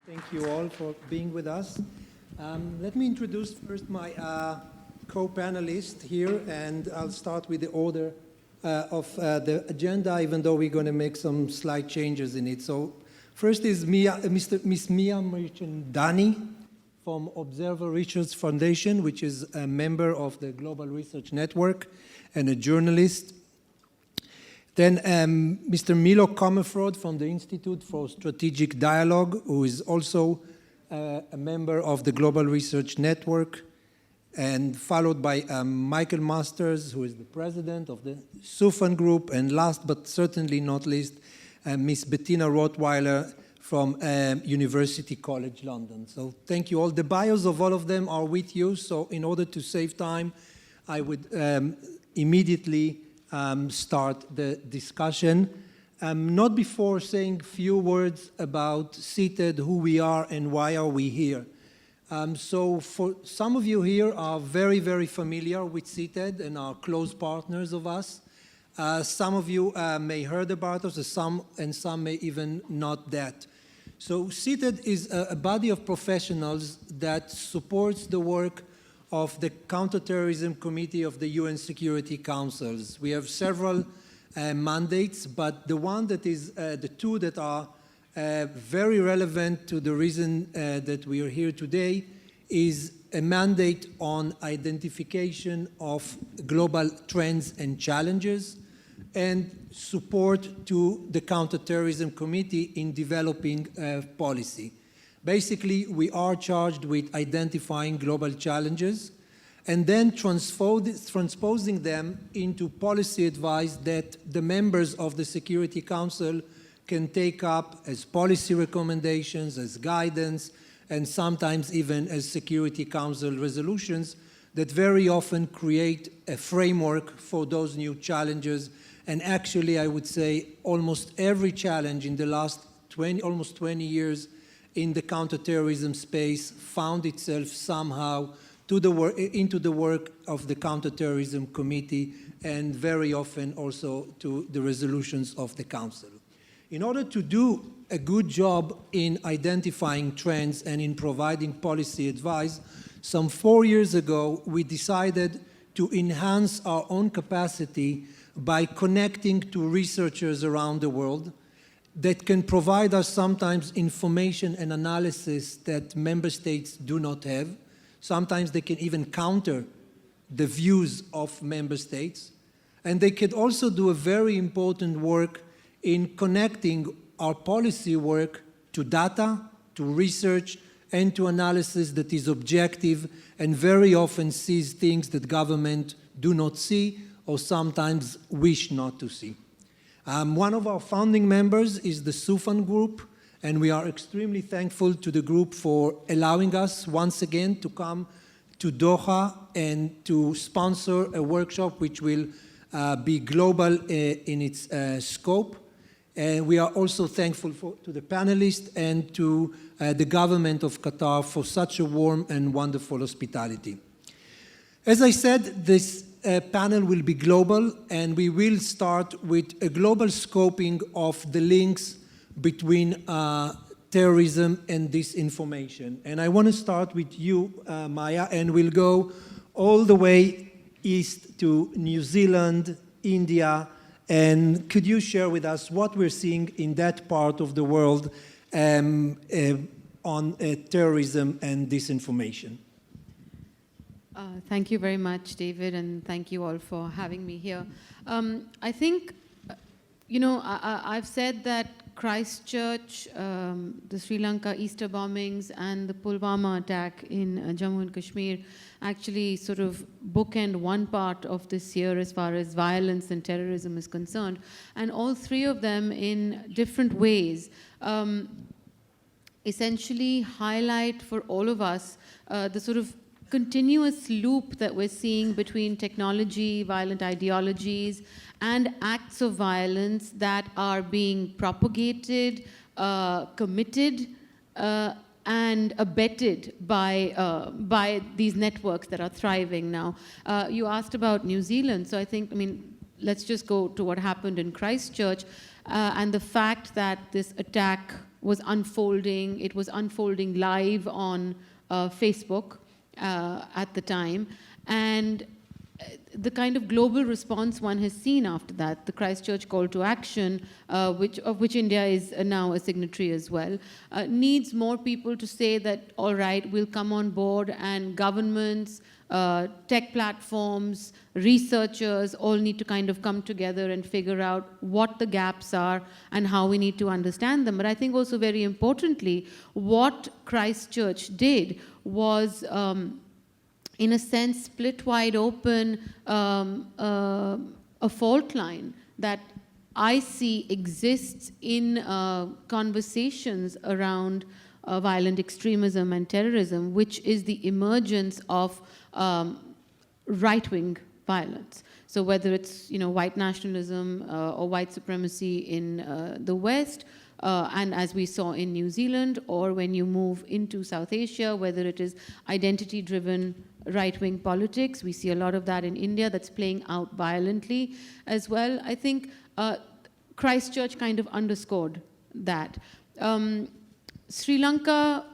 Thank you all for being with us. Let me introduce first my co-panelists here, and I'll start with the order of the agenda, even though we're going to make some slight changes in it. So first is Miss Mia Mirchandani from Observer Research Foundation, which is a member of the Global Research Network and a journalist. Then Mr. Milo Comerford from the Institute for Strategic Dialogue, who is also a member of the Global Research Network, and followed by Michael Masters, who is the president of the Soufan group, and last but certainly not least, Miss Bettina Rottweiler from University College London. So thank you all. The bios of all of them are with you, so in order to save time, I would immediately start the discussion. Not before saying a few words about CTED, who we are and why are we here. So for some of you here are very, very familiar with CTED and are close partners of us. Some of you may heard about us, some may even not that. So CTED is a body of professionals that supports the work of the Counter-Terrorism Committee of the UN Security Councils. We have several mandates, but the one that is, the two that are very relevant to the reason that we are here today is a mandate on identification of global trends and challenges and support to the Counter-Terrorism Committee in developing policy. Basically, we are charged with identifying global challenges and then transposing them into policy advice that the members of the Security Council can take up as policy recommendations, as guidance, and sometimes even as Security Council resolutions that very often create a framework for those new challenges. And actually, I would say almost every challenge in the last almost 20 years in the counterterrorism space found itself somehow into the work of the Counterterrorism Committee and very often also to the resolutions of the Council. In order to do a good job in identifying trends and in providing policy advice, some 4 years ago, we decided to enhance our own capacity by connecting to researchers around the world that can provide us sometimes information and analysis that member states do not have. Sometimes they can even counter the views of member states. And they could also do a very important work in connecting our policy work to data, to research, and to analysis that is objective and very often sees things that government do not see or sometimes wish not to see. One of our founding members is the Soufan group, and we are extremely thankful to the group for allowing us once again to come to Doha and to sponsor a workshop which will be global in its scope. And we are also thankful to the panelists and to the government of Qatar for such a warm and wonderful hospitality. As I said, this panel will be global, and we will start with a global scoping of the links between terrorism and disinformation. And I want to start with you, Maya, and we'll go all the way east to New Zealand, India, and could you share with us what we're seeing in that part of the world on terrorism and disinformation? Thank you very much, David, and thank you all for having me here. I think, you know, I've said that Christchurch, the Sri Lanka Easter bombings, and the Pulwama attack in Jammu and Kashmir actually sort of bookend one part of this year as far as violence and terrorism is concerned. And all three of them, in different ways, essentially highlight for all of us the sort of continuous loop that we're seeing between technology, violent ideologies, and acts of violence that are being propagated, committed, and abetted by these networks that are thriving now. You asked about New Zealand, so I think, I mean, let's just go to what happened in Christchurch and the fact that this attack was unfolding. It was unfolding live on Facebook at the time. And the kind of global response one has seen after that, the Christchurch call to action, of which India is now a signatory as well, needs more people to say that, all right, we'll come on board, and governments, tech platforms, researchers all need to kind of come together and figure out what the gaps are and how we need to understand them. But I think also very importantly, what Christchurch did was, in a sense, split wide open a fault line that I see exists in conversations around violent extremism and terrorism, which is the emergence of right-wing violence. So whether it's white nationalism or white supremacy in the West, and as we saw in New Zealand, or when you move into South Asia, whether it is identity-driven right-wing politics, we see a lot of that in India that's playing out violently as well. I think Christchurch kind of underscored that. Sri Lanka,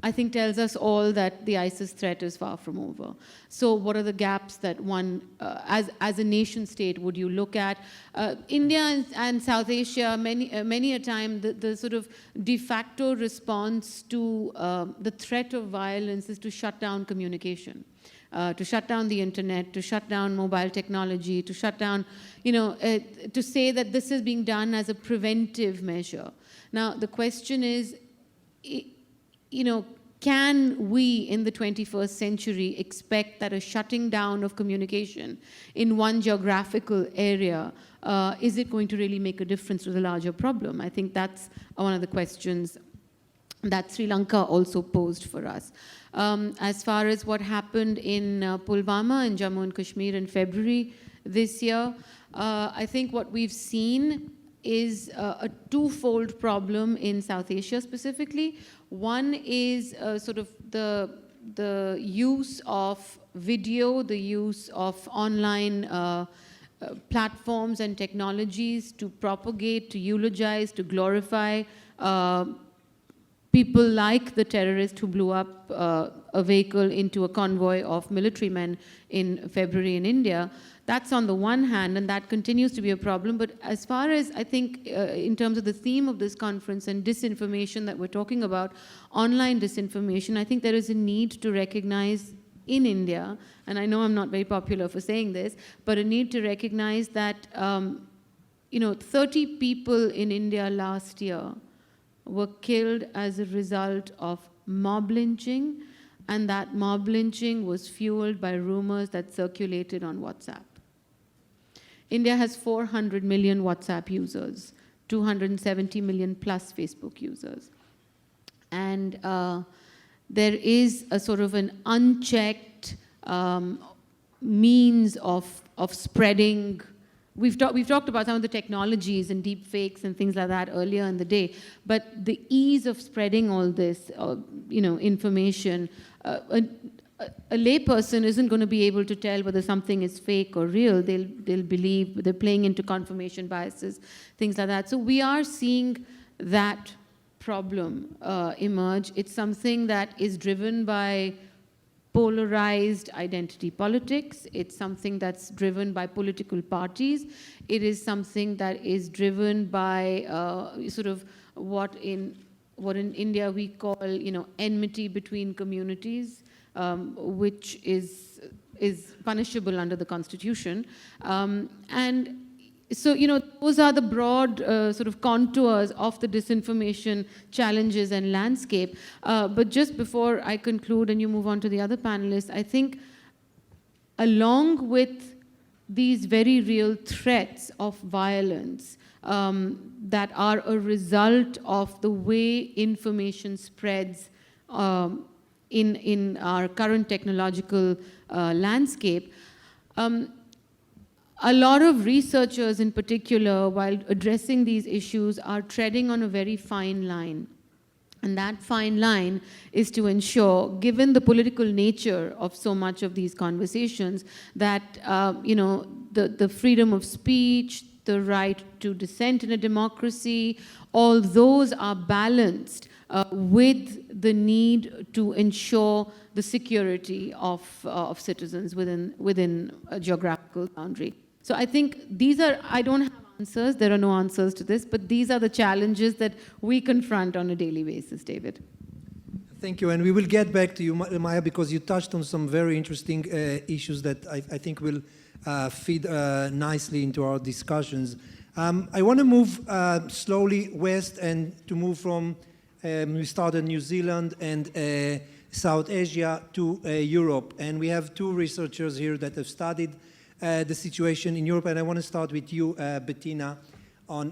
I think, tells us all that the ISIS threat is far from over. So what are the gaps that one, as a nation state, would you look at? India and South Asia, many a time, the sort of de facto response to the threat of violence is to shut down communication. To shut down the internet, to shut down mobile technology, to shut down, to say that this is being done as a preventive measure. Now, the question is, can we in the 21st century expect that a shutting down of communication in one geographical area, is it going to really make a difference to the larger problem? I think that's one of the questions that Sri Lanka also posed for us. As far as what happened in Pulwama in Jammu and Kashmir in February this year, I think what we've seen is a twofold problem in South Asia specifically. One is sort of the use of video, the use of online platforms and technologies to propagate, to eulogize, to glorify people like the terrorist who blew up a vehicle into a convoy of military men in February in India. That's on the one hand, and that continues to be a problem. But as far as, I think, in terms of the theme of this conference and disinformation that we're talking about, online disinformation, I think there is a need to recognize in India, and I know I'm not very popular for saying this, but a need to recognize that 30 people in India last year were killed as a result of mob lynching, and that mob lynching was fueled by rumors that circulated on WhatsApp. India has 400 million WhatsApp users, 270 million plus Facebook users. And there is a sort of an unchecked means of spreading. We've talked about some of the technologies and deep fakes and things like that earlier in the day, but the ease of spreading all this, information, a layperson isn't going to be able to tell whether something is fake or real. They'll believe, they're playing into confirmation biases, things like that. So we are seeing that problem emerge. It's something that is driven by polarized identity politics. It's something that's driven by political parties. It is something that is driven by sort of what in India we call, enmity between communities, which is punishable under the Constitution. And so, those are the broad sort of contours of the disinformation challenges and landscape. But just before I conclude and you move on to the other panelists, I think along with these very real threats of violence that are a result of the way information spreads in our current technological landscape, a lot of researchers in particular, while addressing these issues, are treading on a very fine line. And that fine line is to ensure, given the political nature of so much of these conversations, that the freedom of speech, the right to dissent in a democracy, all those are balanced with the need to ensure the security of citizens within a geographical boundary. So I think these are, I don't have answers, there are no answers to this, but these are the challenges that we confront on a daily basis, David. Thank you, and we will get back to you, Maya, because you touched on some very interesting issues that I think will feed nicely into our discussions. I want to move slowly west and to move from, we started New Zealand and South Asia to Europe. And we have two researchers here that have studied the situation in Europe. And I want to start with you, Bettina, on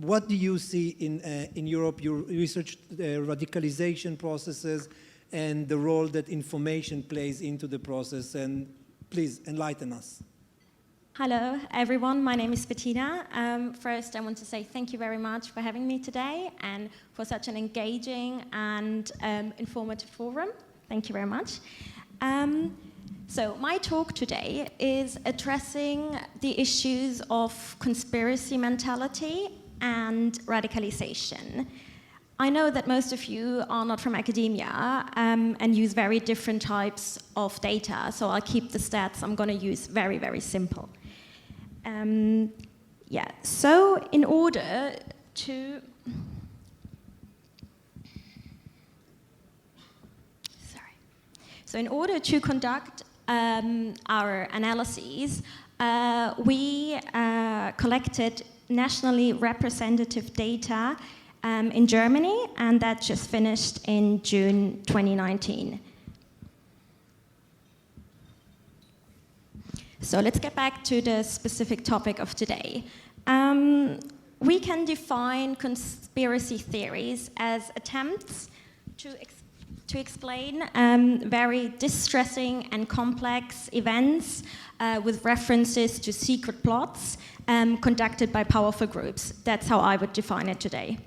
what do you see in Europe? You researched radicalization processes and the role that information plays into the process. And please enlighten us. Hello, everyone. My name is Bettina. First, I want to say thank you very much for having me today and for such an engaging and informative forum. Thank you very much. So my talk today is addressing the issues of conspiracy mentality and radicalization. I know that most of you are not from academia and use very different types of data, so I'll keep the stats I'm going to use very, very simple. So in order to... So in order to conduct our analyses, we collected nationally representative data in Germany, and that just finished in June 2019. So let's get back to the specific topic of today. We can define conspiracy theories as attempts to explain very distressing and complex events with references to secret plots conducted by powerful groups. That's how I would define it today.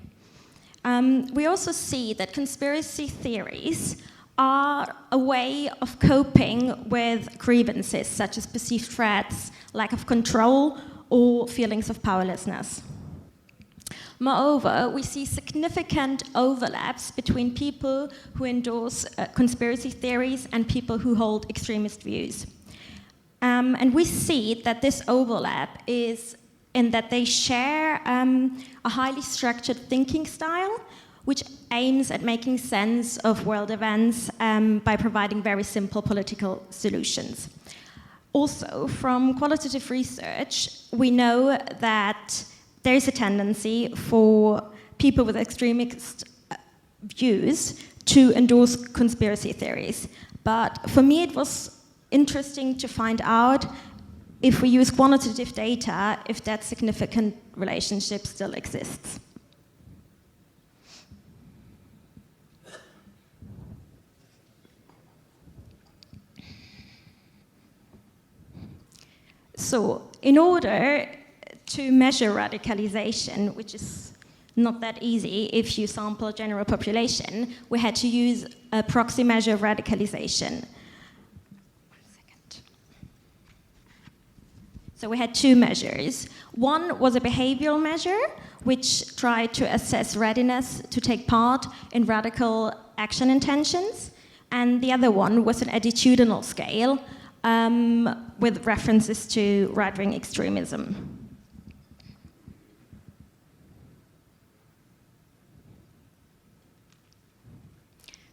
We also see that conspiracy theories are a way of coping with grievances such as perceived threats, lack of control, or feelings of powerlessness. Moreover, we see significant overlaps between people who endorse conspiracy theories and people who hold extremist views. And we see that this overlap is in that they share a highly structured thinking style, which aims at making sense of world events by providing very simple political solutions. Also, from qualitative research, we know that there is a tendency for people with extremist views to endorse conspiracy theories. But for me, it was interesting to find out, if we use quantitative data, if that significant relationship still exists. So, in order to measure radicalization, which is not that easy if you sample a general population, we had to use a proxy measure of radicalization. So we had two measures. One was a behavioral measure, which tried to assess readiness to take part in radical action intentions. And the other one was an attitudinal scale with references to right-wing extremism.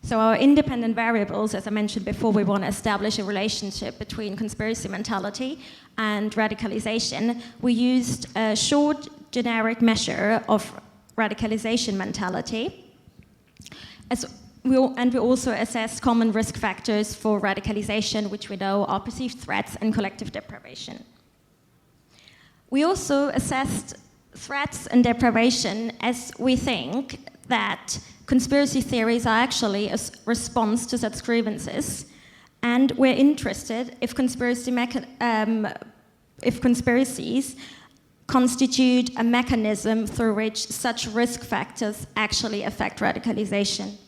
So our independent variables, as I mentioned before, we want to establish a relationship between conspiracy mentality and radicalization. We used a short generic measure of radicalization mentality. We also assessed common risk factors for radicalization, which we know are perceived threats and collective deprivation. We also assessed threats and deprivation, as we think that conspiracy theories are actually a response to such grievances, and we're interested if conspiracies constitute a mechanism through which such risk factors actually affect radicalization.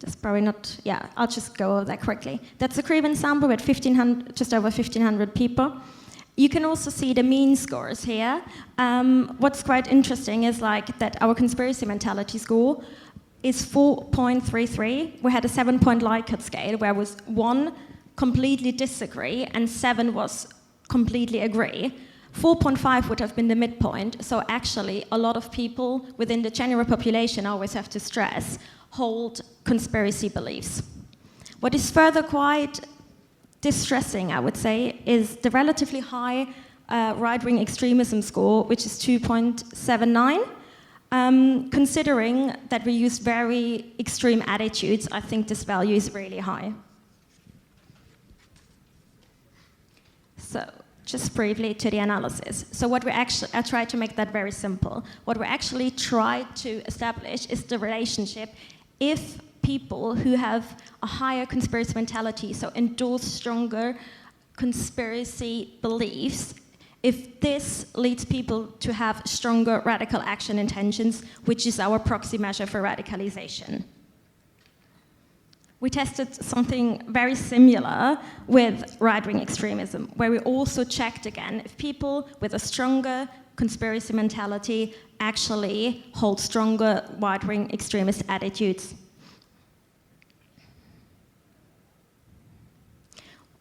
That's probably not, yeah, I'll just go over that quickly. That's a grievance sample with just over 1,500 people. You can also see the mean scores here. What's quite interesting is like that our conspiracy mentality score is 4.33. We had a 7-point Likert scale where was 1 completely disagree and 7 was completely agree. 4.5 would have been the midpoint, so actually a lot of people within the general population, I always have to stress, hold conspiracy beliefs. What is further quite distressing, I would say, is the relatively high right-wing extremism score, which is 2.79. Considering that we use very extreme attitudes, I think this value is really high. So, just briefly to the analysis. So what we actually, I tried to make that very simple. What we actually tried to establish is the relationship if people who have a higher conspiracy mentality, so endorse stronger conspiracy beliefs, if this leads people to have stronger radical action intentions, which is our proxy measure for radicalization. We tested something very similar with right-wing extremism, where we also checked again if people with a stronger conspiracy mentality actually hold stronger right-wing extremist attitudes.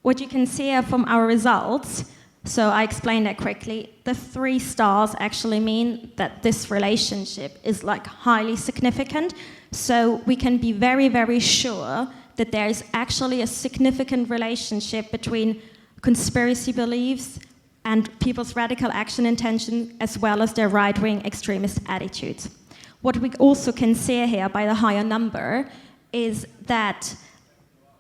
What you can see from our results, so I explained that quickly, the 3 stars actually mean that this relationship is like highly significant. So we can be very, very sure that there is actually a significant relationship between conspiracy beliefs and people's radical action intention, as well as their right-wing extremist attitudes. What we also can see here by the higher number is that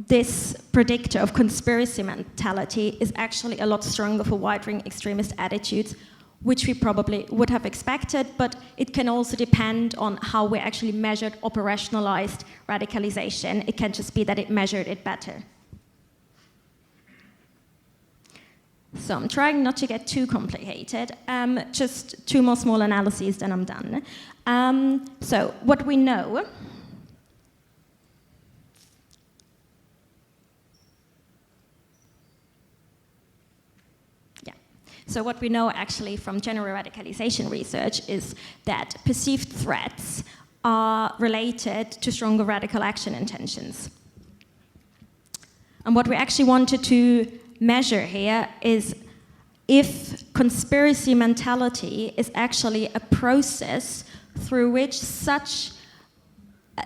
this predictor of conspiracy mentality is actually a lot stronger for right-wing extremist attitudes, which we probably would have expected, but it can also depend on how we actually measured operationalized radicalization. It can just be that it measured it better. So I'm trying not to get too complicated, just 2 more small analyses, then I'm done. So what we know, So what we know actually from general radicalization research is that perceived threats are related to stronger radical action intentions. And what we actually wanted to measure here is if conspiracy mentality is actually a process through which such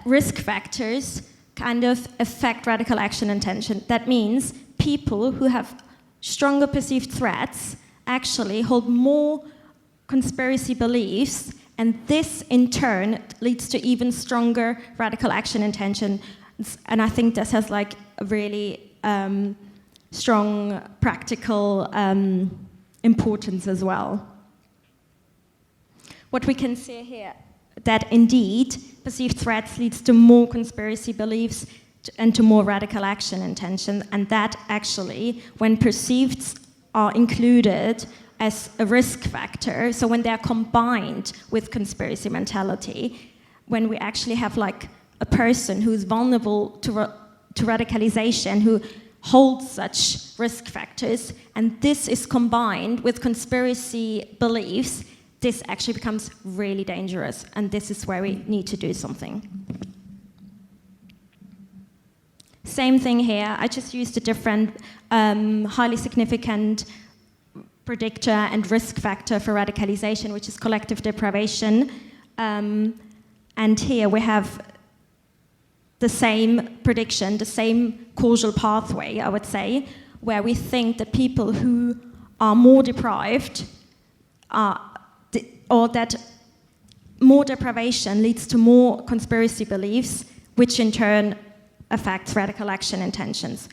risk factors kind of affect radical action intention. That means people who have stronger perceived threats actually hold more conspiracy beliefs, and this in turn leads to even stronger radical action intention. And I think this has like a really strong practical importance as well. What we can see here, that indeed perceived threats leads to more conspiracy beliefs and to more radical action intention, and that actually, when perceived are included as a risk factor, so when they're combined with conspiracy mentality, when we actually have like a person who's vulnerable to radicalization, who holds such risk factors, and this is combined with conspiracy beliefs, this actually becomes really dangerous, and this is where we need to do something. Same thing here, I just used a different highly significant predictor and risk factor for radicalization, which is collective deprivation. And here we have the same prediction, the same causal pathway, I would say, where we think that people who are more deprived or that more deprivation leads to more conspiracy beliefs, which in turn affects radical action intentions.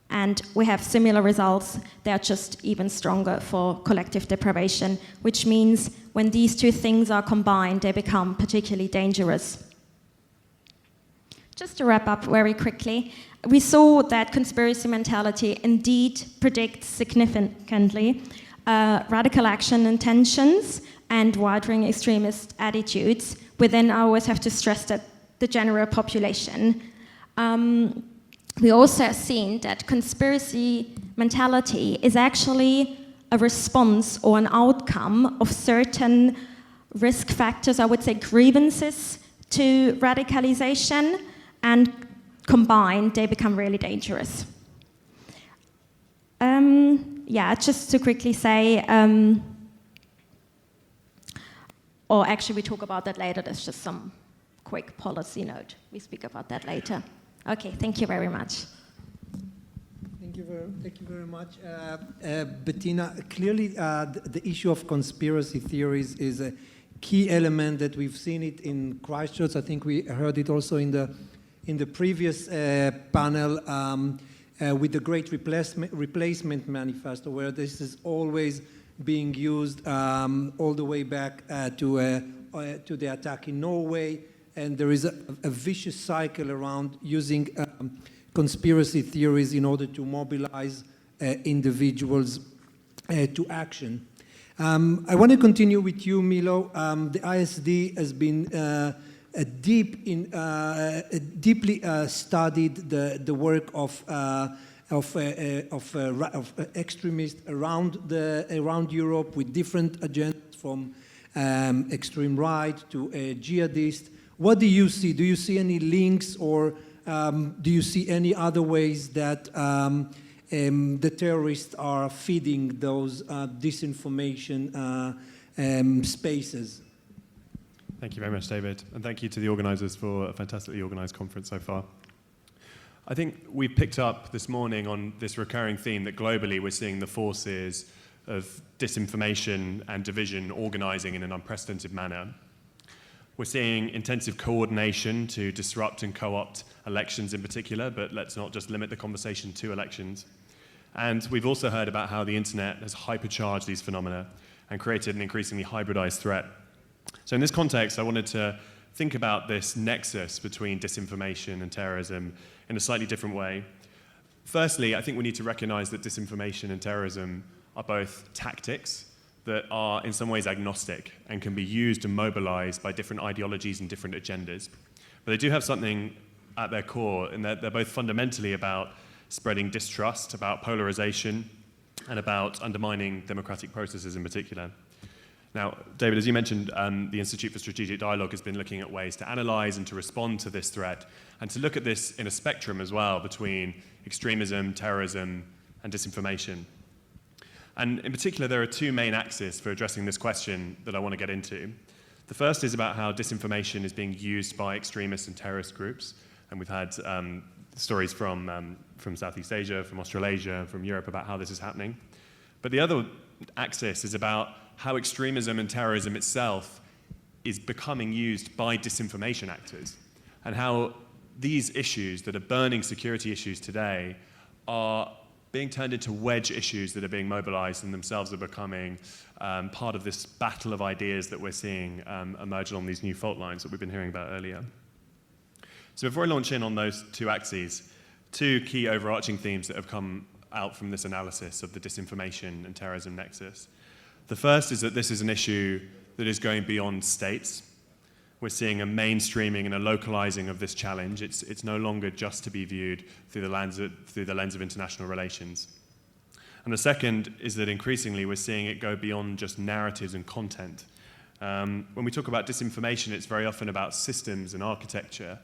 And we have similar results. They are just even stronger for collective deprivation, which means when these two things are combined, they become particularly dangerous. Just to wrap up very quickly, we saw that conspiracy mentality indeed predicts significantly radical action intentions and right-wing extremist attitudes within, I always have to stress that, the general population. We also have seen that conspiracy mentality is actually a response or an outcome of certain risk factors, I would say grievances to radicalization, and combined they become really dangerous. Just to quickly say, or actually we talk about that later, there's just some quick policy note. We speak about that later. Okay, thank you very much. Thank you very much. Bettina, clearly the issue of conspiracy theories is a key element that we've seen it in Christchurch. I think we heard it also in the previous panel with the Great Replacement Manifesto, where this is always being used all the way back to the attack in Norway. And there is a vicious cycle around using conspiracy theories in order to mobilize individuals to action. I want to continue with you, Milo. The ISD has been deeply studied the work of extremists around Europe with different agendas, from extreme right to jihadist. What do you see? Do you see any links, or do you see any other ways that the terrorists are feeding those disinformation spaces? Thank you very much, David, and thank you to the organisers for a fantastically organised conference so far. I think we've picked up this morning on this recurring theme that globally we're seeing the forces of disinformation and division organising in an unprecedented manner. We're seeing intensive coordination to disrupt and co-opt elections in particular, but let's not just limit the conversation to elections. And we've also heard about how the internet has hypercharged these phenomena and created an increasingly hybridized threat. So in this context, I wanted to think about this nexus between disinformation and terrorism in a slightly different way. Firstly, I think we need to recognize that disinformation and terrorism are both tactics that are in some ways agnostic and can be used and mobilized by different ideologies and different agendas. But they do have something at their core, in that they're both fundamentally about spreading distrust, about polarization, and about undermining democratic processes in particular. Now, David, as you mentioned, the Institute for Strategic Dialogue has been looking at ways to analyze and to respond to this threat, and to look at this in a spectrum as well between extremism, terrorism, and disinformation. And in particular, there are two main axes for addressing this question that I want to get into. The first is about how disinformation is being used by extremist and terrorist groups, and we've had stories from Southeast Asia, from Australasia, from Europe about how this is happening. But the other axis is about how extremism and terrorism itself is becoming used by disinformation actors, and how these issues that are burning security issues today are being turned into wedge issues that are being mobilized and themselves are becoming part of this battle of ideas that we're seeing emerge along these new fault lines that we've been hearing about earlier. So before I launch in on those two axes, two key overarching themes that have come out from this analysis of the disinformation and terrorism nexus. The first is that this is an issue that is going beyond states. We're seeing a mainstreaming and a localizing of this challenge. It's no longer just to be viewed through the lens of international relations. And the second is that increasingly we're seeing it go beyond just narratives and content. When we talk about disinformation, it's very often about systems and architecture,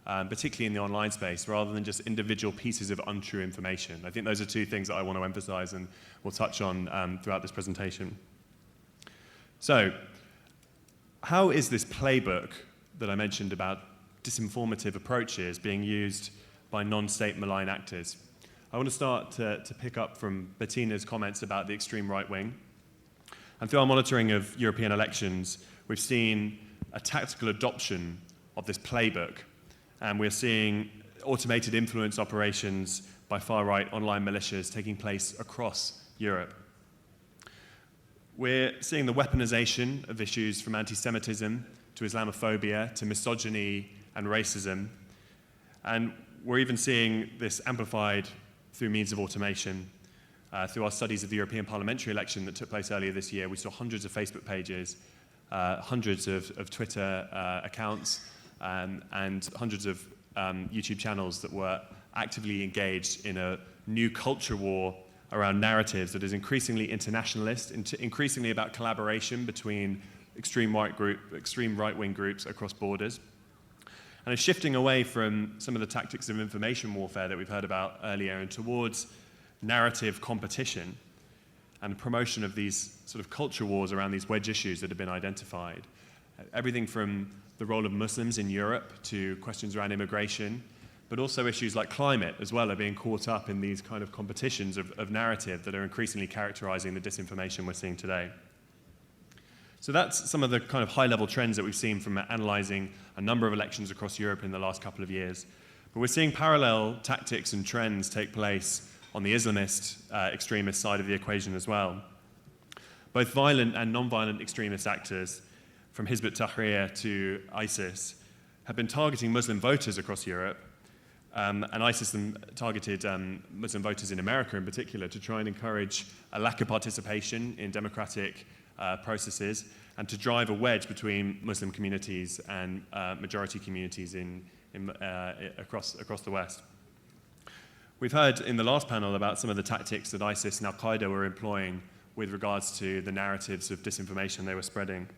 particularly in the online space, rather than just individual pieces of untrue information. I think those are two things that I want to emphasize and we'll touch on throughout this presentation. So, how is this playbook that I mentioned about disinformative approaches being used by non-state malign actors? I want to start to pick up from Bettina's comments about the extreme right wing. And through our monitoring of European elections, we've seen a tactical adoption of this playbook. And we're seeing automated influence operations by far-right online militias taking place across Europe. We're seeing the weaponization of issues from anti-Semitism to Islamophobia to misogyny and racism. And we're even seeing this amplified through means of automation. Through our studies of the European parliamentary election that took place earlier this year, we saw hundreds of Facebook pages, hundreds of Twitter accounts, and hundreds of YouTube channels that were actively engaged in a new culture war around narratives that is increasingly internationalist, increasingly about collaboration between extreme right-wing groups across borders, and is shifting away from some of the tactics of information warfare that we've heard about earlier and towards narrative competition and promotion of these sort of culture wars around these wedge issues that have been identified. Everything from the role of Muslims in Europe to questions around immigration, but also issues like climate as well are being caught up in these kind of competitions of narrative that are increasingly characterizing the disinformation we're seeing today. So that's some of the kind of high-level trends that we've seen from analyzing a number of elections across Europe in the last couple of years. But we're seeing parallel tactics and trends take place on the Islamist extremist side of the equation as well. Both violent and non-violent extremist actors, from Hizb ut-Tahrir to ISIS, have been targeting Muslim voters across Europe, and ISIS targeted Muslim voters in America in particular to try and encourage a lack of participation in democratic processes and to drive a wedge between Muslim communities and majority communities across the West. We've heard in the last panel about some of the tactics that ISIS and Al-Qaeda were employing with regards to the narratives of disinformation they were spreading.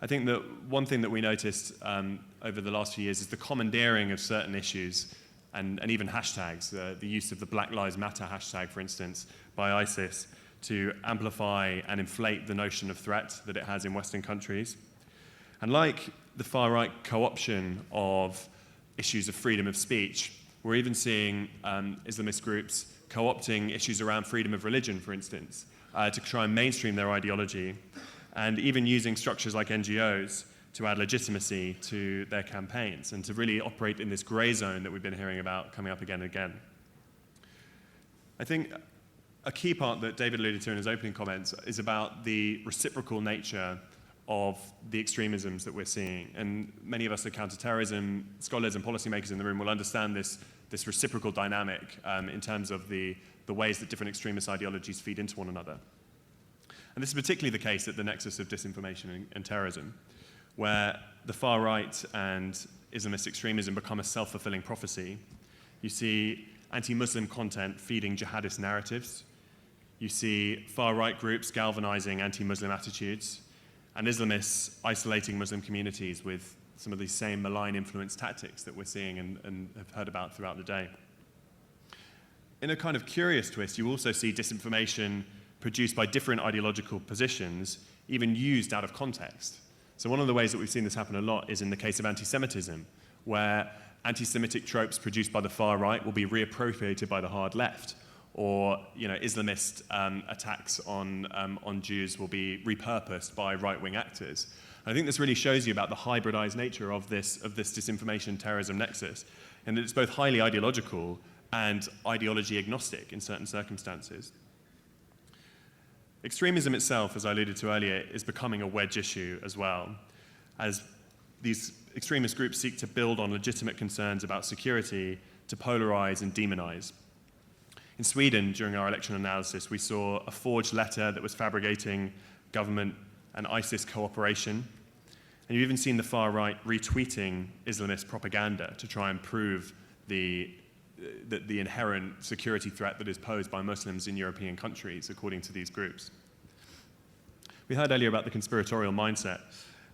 I think that one thing that we noticed over the last few years is the commandeering of certain issues and even hashtags, the use of the Black Lives Matter hashtag, for instance, by ISIS to amplify and inflate the notion of threat that it has in Western countries. And like the far-right co-option of issues of freedom of speech, we're even seeing Islamist groups co-opting issues around freedom of religion, for instance, to try and mainstream their ideology, and even using structures like NGOs to add legitimacy to their campaigns and to really operate in this grey zone that we've been hearing about coming up again and again. I think a key part that David alluded to in his opening comments is about the reciprocal nature of the extremisms that we're seeing. And many of us are counter-terrorism scholars and policymakers in the room will understand this reciprocal dynamic in terms of the ways that different extremist ideologies feed into one another. And this is particularly the case at the nexus of disinformation and terrorism, where the far right and Islamist extremism become a self-fulfilling prophecy. You see anti-Muslim content feeding jihadist narratives. You see far-right groups galvanizing anti-Muslim attitudes, and Islamists isolating Muslim communities with some of these same malign influence tactics that we're seeing and have heard about throughout the day. In a kind of curious twist, you also see disinformation produced by different ideological positions, even used out of context. So one of the ways that we've seen this happen a lot is in the case of anti-Semitism, where anti-Semitic tropes produced by the far right will be reappropriated by the hard left, or Islamist attacks on Jews will be repurposed by right-wing actors. And I think this really shows you about the hybridized nature of this disinformation terrorism nexus, and that it's both highly ideological and ideology agnostic in certain circumstances. Extremism itself, as I alluded to earlier, is becoming a wedge issue as well, as these extremist groups seek to build on legitimate concerns about security to polarize and demonize. In Sweden, during our election analysis, we saw a forged letter that was fabricating government and ISIS cooperation. And you've even seen the far right retweeting Islamist propaganda to try and prove the inherent security threat that is posed by Muslims in European countries, according to these groups. We heard earlier about the conspiratorial mindset,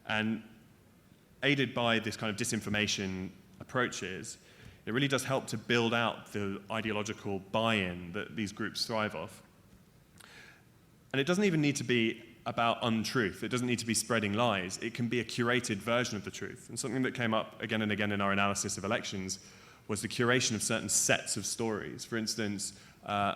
and aided by this kind of disinformation approaches, it really does help to build out the ideological buy-in that these groups thrive off. And it doesn't even need to be about untruth. It doesn't need to be spreading lies. It can be a curated version of the truth. And something that came up again and again in our analysis of elections was the curation of certain sets of stories. For instance,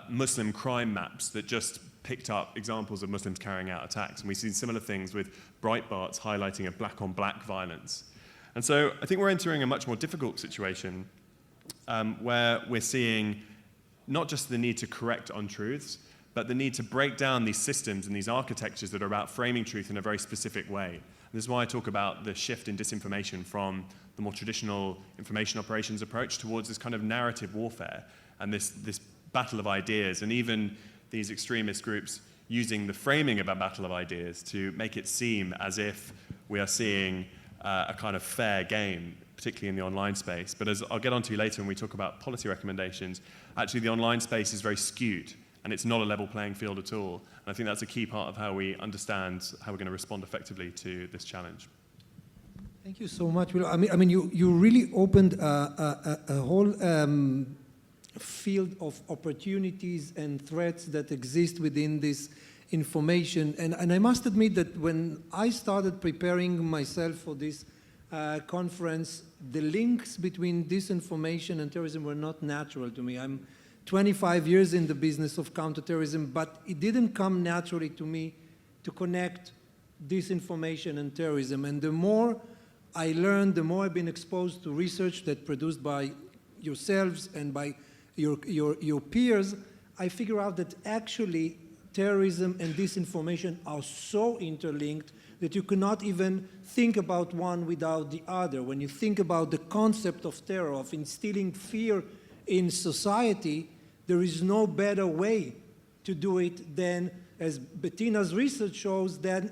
Muslim crime maps that just picked up examples of Muslims carrying out attacks. And we've seen similar things with Breitbart's highlighting of black-on-black violence. And so I think we're entering a much more difficult situation where we're seeing not just the need to correct untruths, but the need to break down these systems and these architectures that are about framing truth in a very specific way. And this is why I talk about the shift in disinformation from the more traditional information operations approach towards this kind of narrative warfare and this battle of ideas, and even these extremist groups using the framing of a battle of ideas to make it seem as if we are seeing a kind of fair game particularly in the online space. But as I'll get onto later when we talk about policy recommendations, actually the online space is very skewed, and it's not a level playing field at all. And I think that's a key part of how we understand how we're going to respond effectively to this challenge. Thank you so much, Will. I mean, you really opened a whole field of opportunities and threats that exist within this information. And I must admit that when I started preparing myself for this conference, the links between disinformation and terrorism were not natural to me. I'm 25 years in the business of counterterrorism, but it didn't come naturally to me to connect disinformation and terrorism. And the more I learned, the more I've been exposed to research that's produced by yourselves and by your peers, I figure out that actually terrorism and disinformation are so interlinked that you cannot even think about one without the other. When you think about the concept of terror, of instilling fear in society, there is no better way to do it than, as Bettina's research shows, than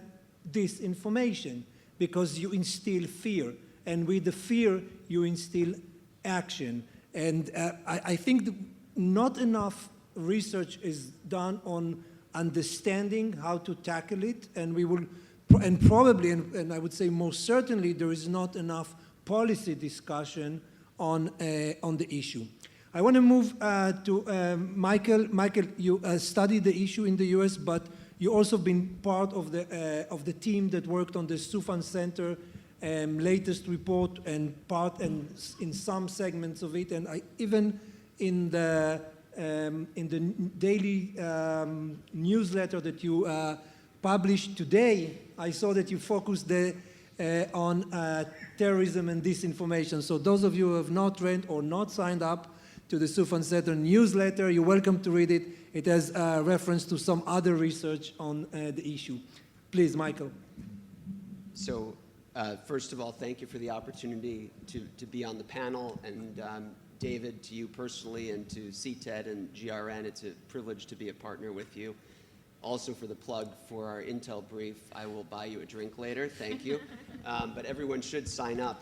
disinformation, because you instill fear. And with the fear, you instill action. And I think not enough research is done on understanding how to tackle it, and probably, and I would say most certainly, there is not enough policy discussion on the issue. I want to move to Michael. Michael, you studied the issue in the US, but you also been part of the team that worked on the Soufan Center latest report and in some segments of it, and even in the daily newsletter that you published today, I saw that you focused on terrorism and disinformation. So those of you who have not read or not signed up to the Soufan Center newsletter, you're welcome to read it. It has reference to some other research on the issue. Please, Michael. So first of all, thank you for the opportunity to be on the panel. And David, to you personally, and to CTED and GRN, it's a privilege to be a partner with you. Also for the plug for our Intel brief, I will buy you a drink later, thank you. But everyone should sign up.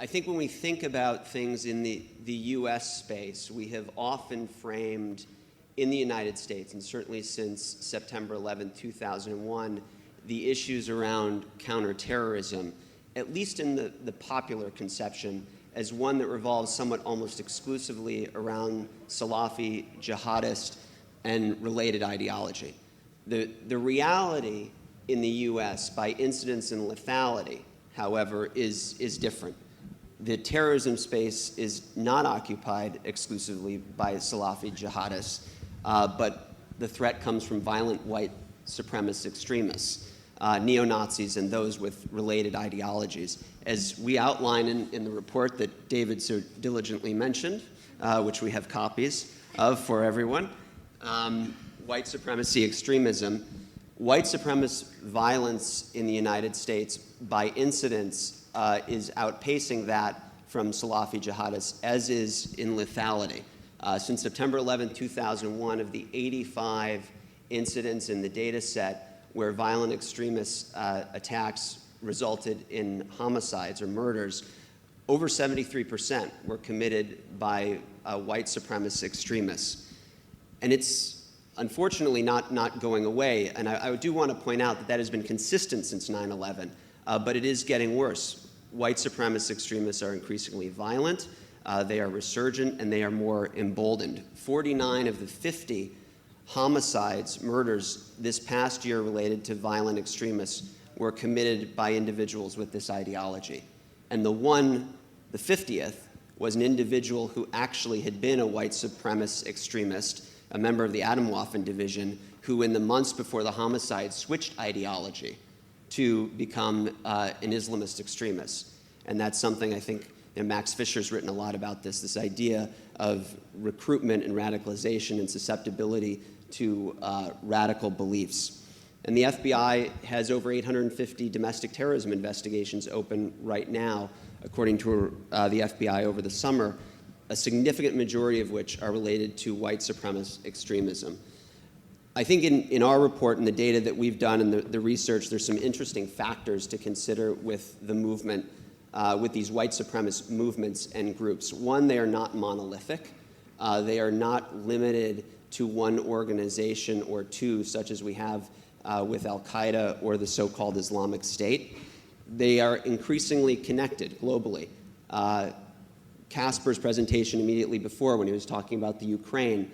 I think when we think about things in the US space, we have often framed in the United States, and certainly since September 11, 2001, the issues around counterterrorism, at least in the popular conception, as one that revolves somewhat almost exclusively around Salafi, jihadist, and related ideology. The reality in the US by incidence and lethality, however, is different. The terrorism space is not occupied exclusively by Salafi jihadists, but the threat comes from violent white supremacist extremists, neo-Nazis, and those with related ideologies. As we outline in the report that David so diligently mentioned, which we have copies of for everyone, white supremacy extremism, white supremacist violence in the United States by incidence is outpacing that from Salafi jihadists, as is in lethality. Since September 11, 2001, of the 85 incidents in the data set where violent extremist attacks resulted in homicides or murders, over 73% were committed by white supremacist extremists. And it's unfortunately not going away. And I do want to point out that has been consistent since 9/11, but it is getting worse. White supremacist extremists are increasingly violent, they are resurgent, and they are more emboldened. 49 of the 50 homicides, murders this past year related to violent extremists were committed by individuals with this ideology. And the 50th, was an individual who actually had been a white supremacist extremist, a member of the Atomwaffen division, who in the months before the homicide switched ideology to become an Islamist extremist. And that's something I think Max Fisher's written a lot about this idea of recruitment and radicalization and susceptibility to radical beliefs. And the FBI has over 850 domestic terrorism investigations open right now, according to the FBI over the summer, a significant majority of which are related to white supremacist extremism. I think in our report and the data that we've done and the research, there's some interesting factors to consider with the movement with these white supremacist movements and groups. One, they are not monolithic. They are not limited to one organization or two, such as we have with Al-Qaeda or the so-called Islamic State. They are increasingly connected globally. Casper's presentation immediately before, when he was talking about the Ukraine,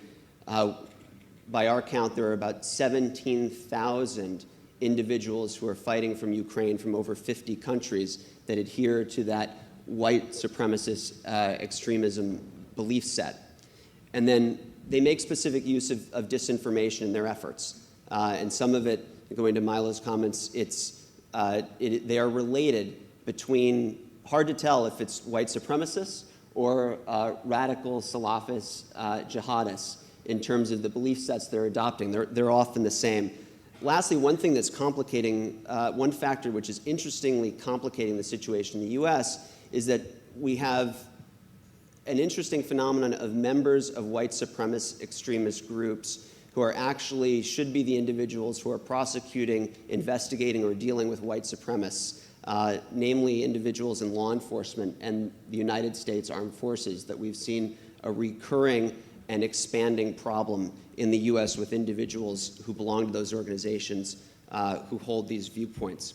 by our count, there are about 17,000 individuals who are fighting from Ukraine from over 50 countries that adhere to that white supremacist extremism belief set. And then they make specific use of disinformation in their efforts. And some of it, going to Milo's comments, they are related between, hard to tell if it's white supremacists or radical Salafist jihadists in terms of the belief sets they're adopting. They're often the same. Lastly, one thing that's complicating, one factor which is interestingly complicating the situation in the US is that we have an interesting phenomenon of members of white supremacist extremist groups who are actually, should be the individuals who are prosecuting, investigating, or dealing with white supremacists, namely individuals in law enforcement and the United States Armed Forces, that we've seen a recurring and expanding problem in the US with individuals who belong to those organizations who hold these viewpoints.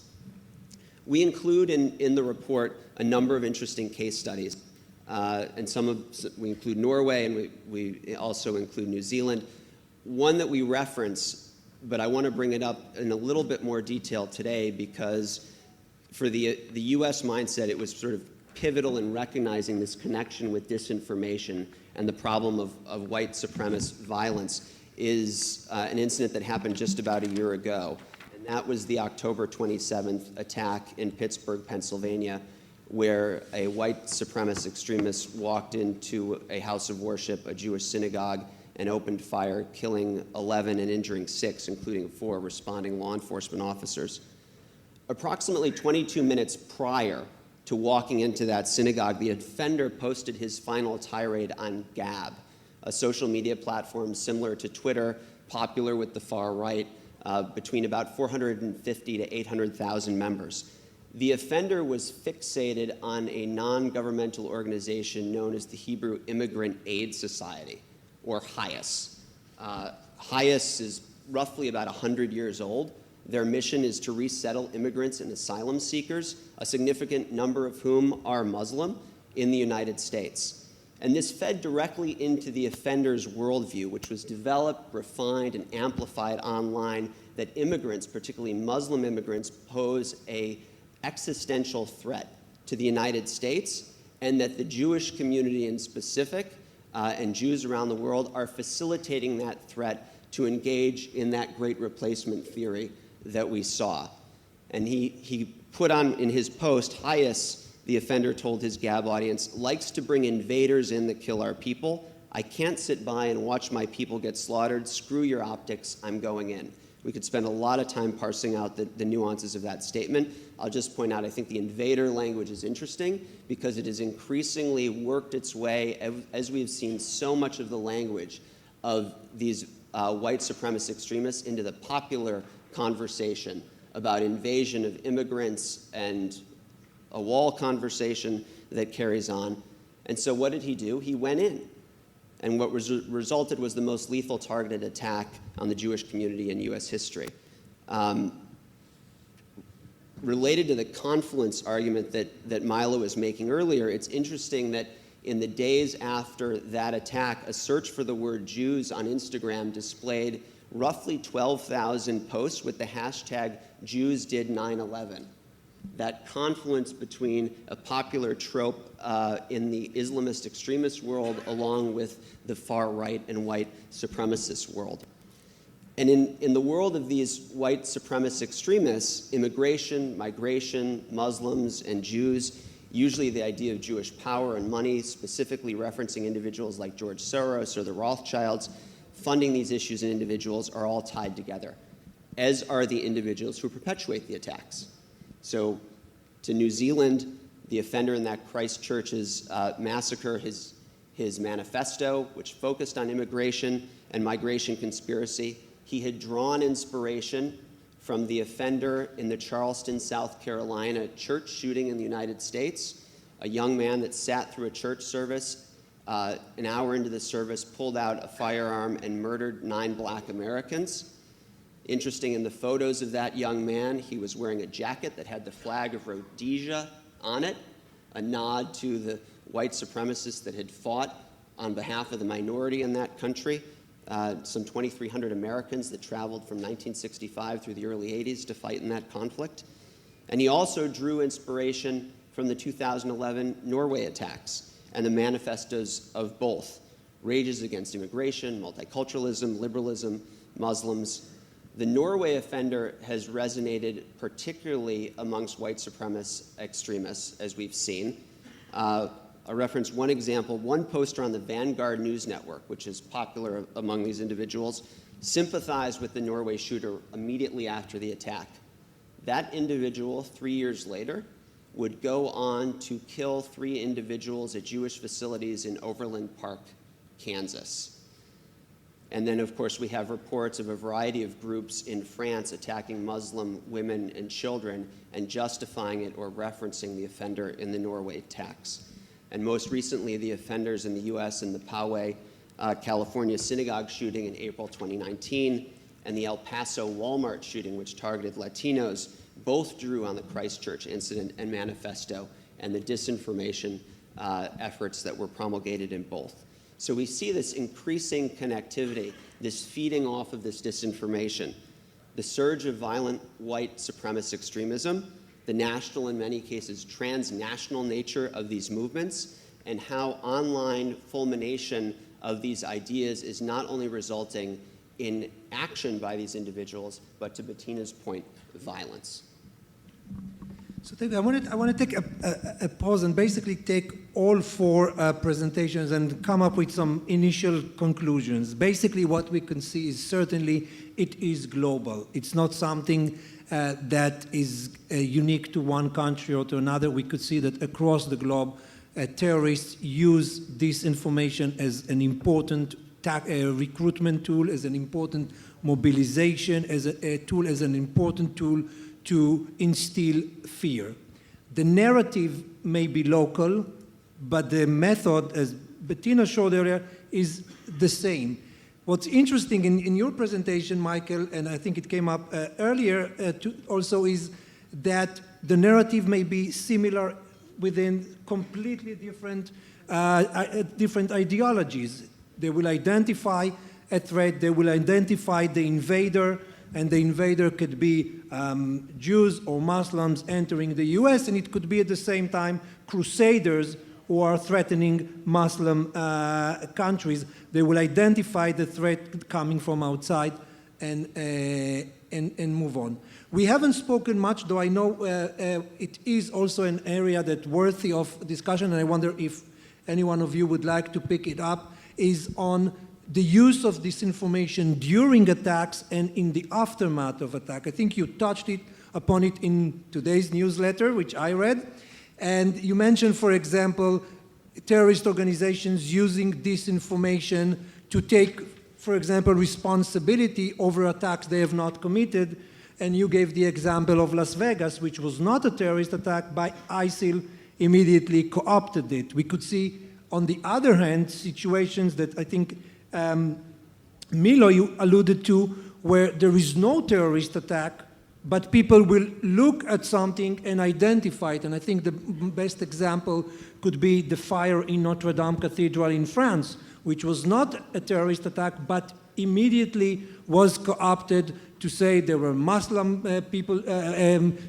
We include in the report a number of interesting case studies. And we include Norway, and we also include New Zealand. One that we reference, but I want to bring it up in a little bit more detail today because for the US mindset, it was sort of pivotal in recognizing this connection with disinformation and the problem of white supremacist violence is an incident that happened just about a year ago. And that was the October 27th attack in Pittsburgh, Pennsylvania, where a white supremacist extremist walked into a house of worship, a Jewish synagogue, and opened fire, killing 11 and injuring 6, including 4 responding law enforcement officers. Approximately 22 minutes prior to walking into that synagogue, the offender posted his final tirade on Gab, a social media platform similar to Twitter, popular with the far right, between about 450 to 800,000 members. The offender was fixated on a non-governmental organization known as the Hebrew Immigrant Aid Society, or HIAS. HIAS is roughly about 100 years old. Their mission is to resettle immigrants and asylum seekers, a significant number of whom are Muslim, in the United States. And this fed directly into the offender's worldview, which was developed, refined, and amplified online, that immigrants, particularly Muslim immigrants, pose an existential threat to the United States, and that the Jewish community in specific, and Jews around the world, are facilitating that threat to engage in that great replacement theory that we saw. And he put on in his post, HIAS, the offender told his Gab audience, likes to bring invaders in that kill our people. I can't sit by and watch my people get slaughtered. Screw your optics, I'm going in. We could spend a lot of time parsing out the nuances of that statement. I'll just point out, I think the invader language is interesting because it has increasingly worked its way, as we've seen so much of the language of these white supremacist extremists, into the popular conversation about invasion of immigrants and a wall conversation that carries on. And so what did he do? He went in. And what resulted was the most lethal targeted attack on the Jewish community in US history. Related to the confluence argument that Milo was making earlier, it's interesting that in the days after that attack, a search for the word Jews on Instagram displayed roughly 12,000 posts with the hashtag Jews did 9/11. That confluence between a popular trope in the Islamist extremist world along with the far right and white supremacist world. And in the world of these white supremacist extremists, immigration, migration, Muslims, and Jews, usually the idea of Jewish power and money, specifically referencing individuals like George Soros or the Rothschilds, funding these issues and individuals are all tied together, as are the individuals who perpetuate the attacks. So to New Zealand, the offender in that Christchurch's massacre, his manifesto, which focused on immigration and migration conspiracy, he had drawn inspiration from the offender in the Charleston, South Carolina church shooting in the United States, a young man that sat through a church service, an hour into the service, pulled out a firearm and murdered 9 black Americans. Interesting, in the photos of that young man, he was wearing a jacket that had the flag of Rhodesia on it, a nod to the white supremacists that had fought on behalf of the minority in that country. Some 2,300 Americans that traveled from 1965 through the early 80s to fight in that conflict. And he also drew inspiration from the 2011 Norway attacks and the manifestos of both: rages against immigration, multiculturalism, liberalism, Muslims. The Norway offender has resonated particularly amongst white supremacist extremists, as we've seen. I'll reference one example. One poster on the Vanguard News Network, which is popular among these individuals, sympathized with the Norway shooter immediately after the attack. That individual, 3 years later, would go on to kill 3 individuals at Jewish facilities in Overland Park, Kansas. And then, of course, we have reports of a variety of groups in France attacking Muslim women and children and justifying it or referencing the offender in the Norway attacks. And most recently, the offenders in the US in the Poway, California synagogue shooting in April 2019 and the El Paso Walmart shooting, which targeted Latinos, both drew on the Christchurch incident and manifesto and the disinformation efforts that were promulgated in both. So we see this increasing connectivity, this feeding off of this disinformation, the surge of violent white supremacist extremism, the national, in many cases, transnational nature of these movements, and how online fulmination of these ideas is not only resulting in action by these individuals, but to Bettina's point, violence. So David, I want to take a pause and basically take all 4 presentations and come up with some initial conclusions. Basically, what we can see is certainly it is global. It's not something that is unique to one country or to another. We could see that across the globe, terrorists use disinformation as an important recruitment tool, as an important mobilization, as a tool, as an important tool to instill fear. The narrative may be local, but the method, as Bettina showed earlier, is the same. What's interesting in your presentation, Michael, and I think it came up earlier also, is that the narrative may be similar within completely different ideologies. They will identify a threat, they will identify the invader, and the invader could be Jews or Muslims entering the US, and it could be at the same time crusaders who are threatening Muslim countries. They will identify the threat coming from outside and move on. We haven't spoken much, though I know it is also an area that's worthy of discussion, and I wonder if any one of you would like to pick it up, is on the use of disinformation during attacks and in the aftermath of attack. I think you touched upon it in today's newsletter, which I read. And you mentioned, for example, terrorist organizations using disinformation to take, for example, responsibility over attacks they have not committed. And you gave the example of Las Vegas, which was not a terrorist attack, but ISIL immediately co-opted it. We could see, on the other hand, situations that I think Milo, you alluded to, where there is no terrorist attack, but people will look at something and identify it. And I think the best example could be the fire in Notre Dame Cathedral in France, which was not a terrorist attack, but immediately was co-opted to say there were Muslim people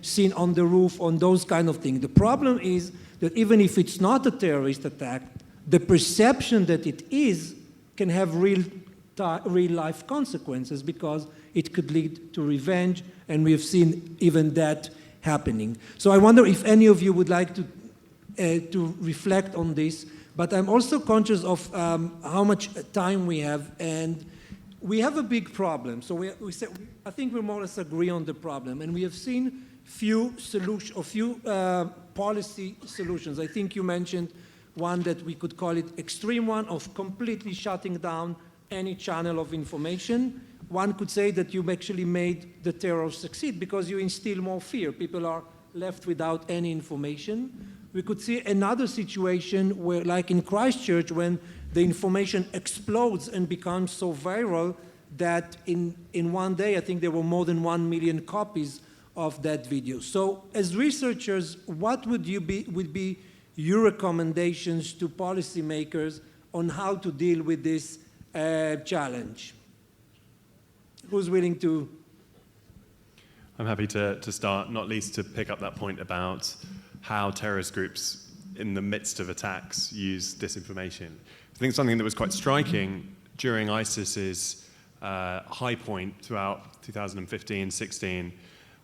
seen on the roof, on those kind of things. The problem is that even if it's not a terrorist attack, the perception that it is can have real-life consequences because it could lead to revenge, and we have seen even that happening. So I wonder if any of you would like to reflect on this, but I'm also conscious of how much time we have, and we have a big problem. So I think we more or less agree on the problem, and we have seen few policy solutions. I think you mentioned one that we could call it extreme one, of completely shutting down any channel of information. one could say that you actually made the terror succeed because you instill more fear. People are left without any information. We could see another situation where, like in Christchurch, when the information explodes and becomes so viral that in one day, I think there were more than 1 million copies of that video. So as researchers, what would be your recommendations to policymakers on how to deal with this challenge? Who's willing to? I'm happy to start, not least to pick up that point about how terrorist groups in the midst of attacks use disinformation. I think something that was quite striking during ISIS's high point throughout 2015-16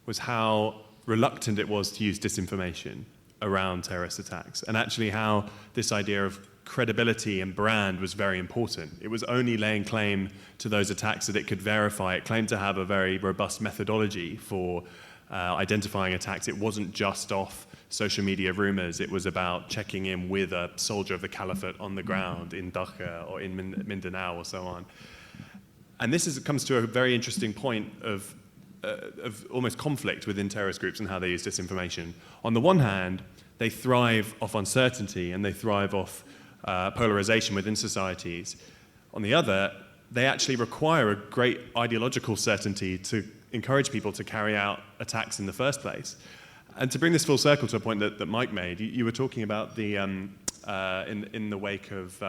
was how reluctant it was to use disinformation around terrorist attacks, and actually how this idea of credibility and brand was very important. It was only laying claim to those attacks that it could verify. It claimed to have a very robust methodology for identifying attacks. It wasn't just off social media rumors. It was about checking in with a soldier of the caliphate on the ground in Doha or in Mindanao or so on. And this comes to a very interesting point of almost conflict within terrorist groups and how they use disinformation. On the one hand, they thrive off uncertainty and they thrive off polarization within societies. On the other, they actually require a great ideological certainty to encourage people to carry out attacks in the first place. And to bring this full circle to a point that Mike made, you were talking about the in the wake of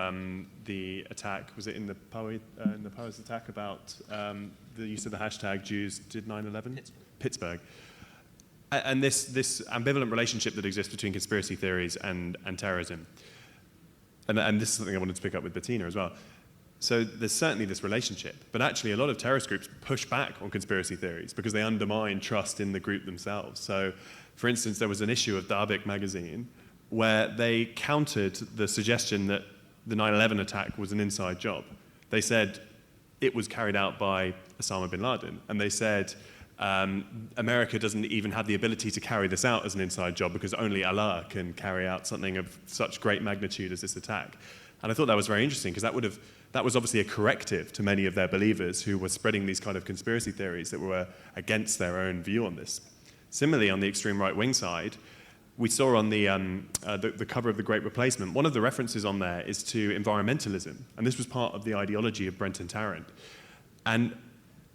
the attack, was it in the Powys attack about the use of the hashtag Jews did 9/11? Pittsburgh. And this ambivalent relationship that exists between conspiracy theories and terrorism. And this is something I wanted to pick up with Bettina as well. So there's certainly this relationship, but actually a lot of terrorist groups push back on conspiracy theories because they undermine trust in the group themselves. So, for instance, there was an issue of Darbik magazine where they countered the suggestion that the 9/11 attack was an inside job. They said it was carried out by Osama bin Laden, and they said America doesn't even have the ability to carry this out as an inside job because only Allah can carry out something of such great magnitude as this attack. And I thought that was very interesting because that was obviously a corrective to many of their believers who were spreading these kind of conspiracy theories that were against their own view on this. Similarly, on the extreme right-wing side, we saw on the cover of The Great Replacement, one of the references on there is to environmentalism, and this was part of the ideology of Brenton Tarrant. And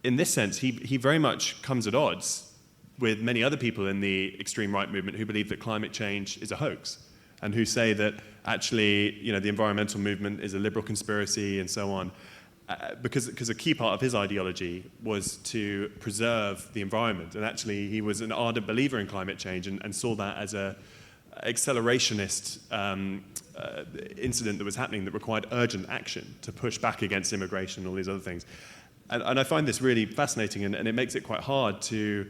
in this sense, he very much comes at odds with many other people in the extreme right movement who believe that climate change is a hoax and who say that actually, the environmental movement is a liberal conspiracy and so on, because a key part of his ideology was to preserve the environment. And actually, he was an ardent believer in climate change and saw that as a accelerationist incident that was happening that required urgent action to push back against immigration and all these other things. And I find this really fascinating, and it makes it quite hard to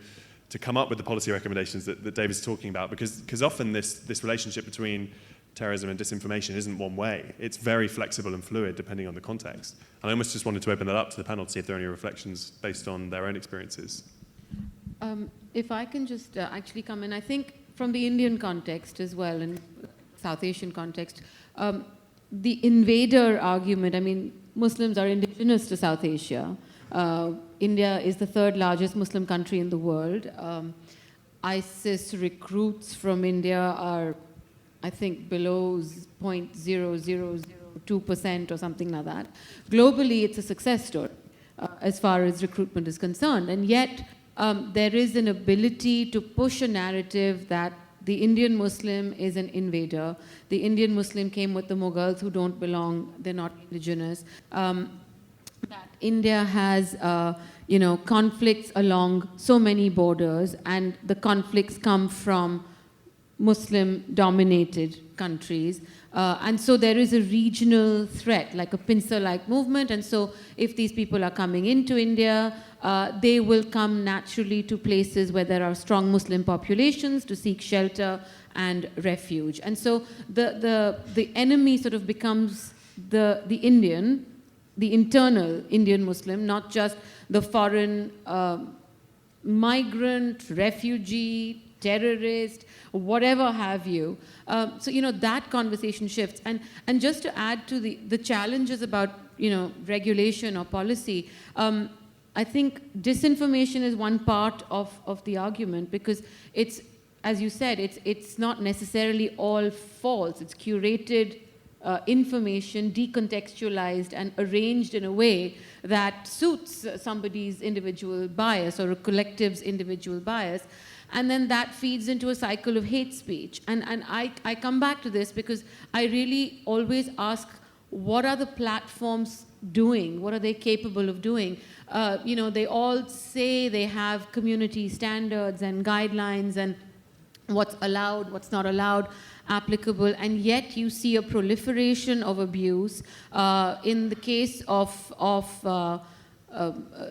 come up with the policy recommendations that David's talking about, because often this relationship between terrorism and disinformation isn't one way. It's very flexible and fluid depending on the context. And I almost just wanted to open that up to the panel to see if there are any reflections based on their own experiences. If I can just actually come in, I think from the Indian context as well, and South Asian context, the invader argument, I mean, Muslims are indigenous to South Asia. India is the third largest Muslim country in the world. ISIS recruits from India are, I think, below 0.0002% or something like that. Globally, it's a success story as far as recruitment is concerned. And yet, there is an ability to push a narrative that the Indian Muslim is an invader. The Indian Muslim came with the Mughals who don't belong, they're not indigenous. That India has, conflicts along so many borders, and the conflicts come from Muslim-dominated countries. And so there is a regional threat, like a pincer-like movement. And so if these people are coming into India, they will come naturally to places where there are strong Muslim populations to seek shelter and refuge. And so the enemy sort of becomes the internal Indian Muslim, not just the foreign migrant, refugee, terrorist, whatever have you. So, that conversation shifts. And just to add to the challenges about, regulation or policy, I think disinformation is one part of the argument, because it's, as you said, it's not necessarily all false. It's curated information, decontextualized and arranged in a way that suits somebody's individual bias or a collective's individual bias. And then that feeds into a cycle of hate speech. And I come back to this because I really always ask, what are the platforms doing? What are they capable of doing? You know, they all say they have community standards and guidelines and what's allowed, what's not allowed, applicable, and yet you see a proliferation of abuse. In the case of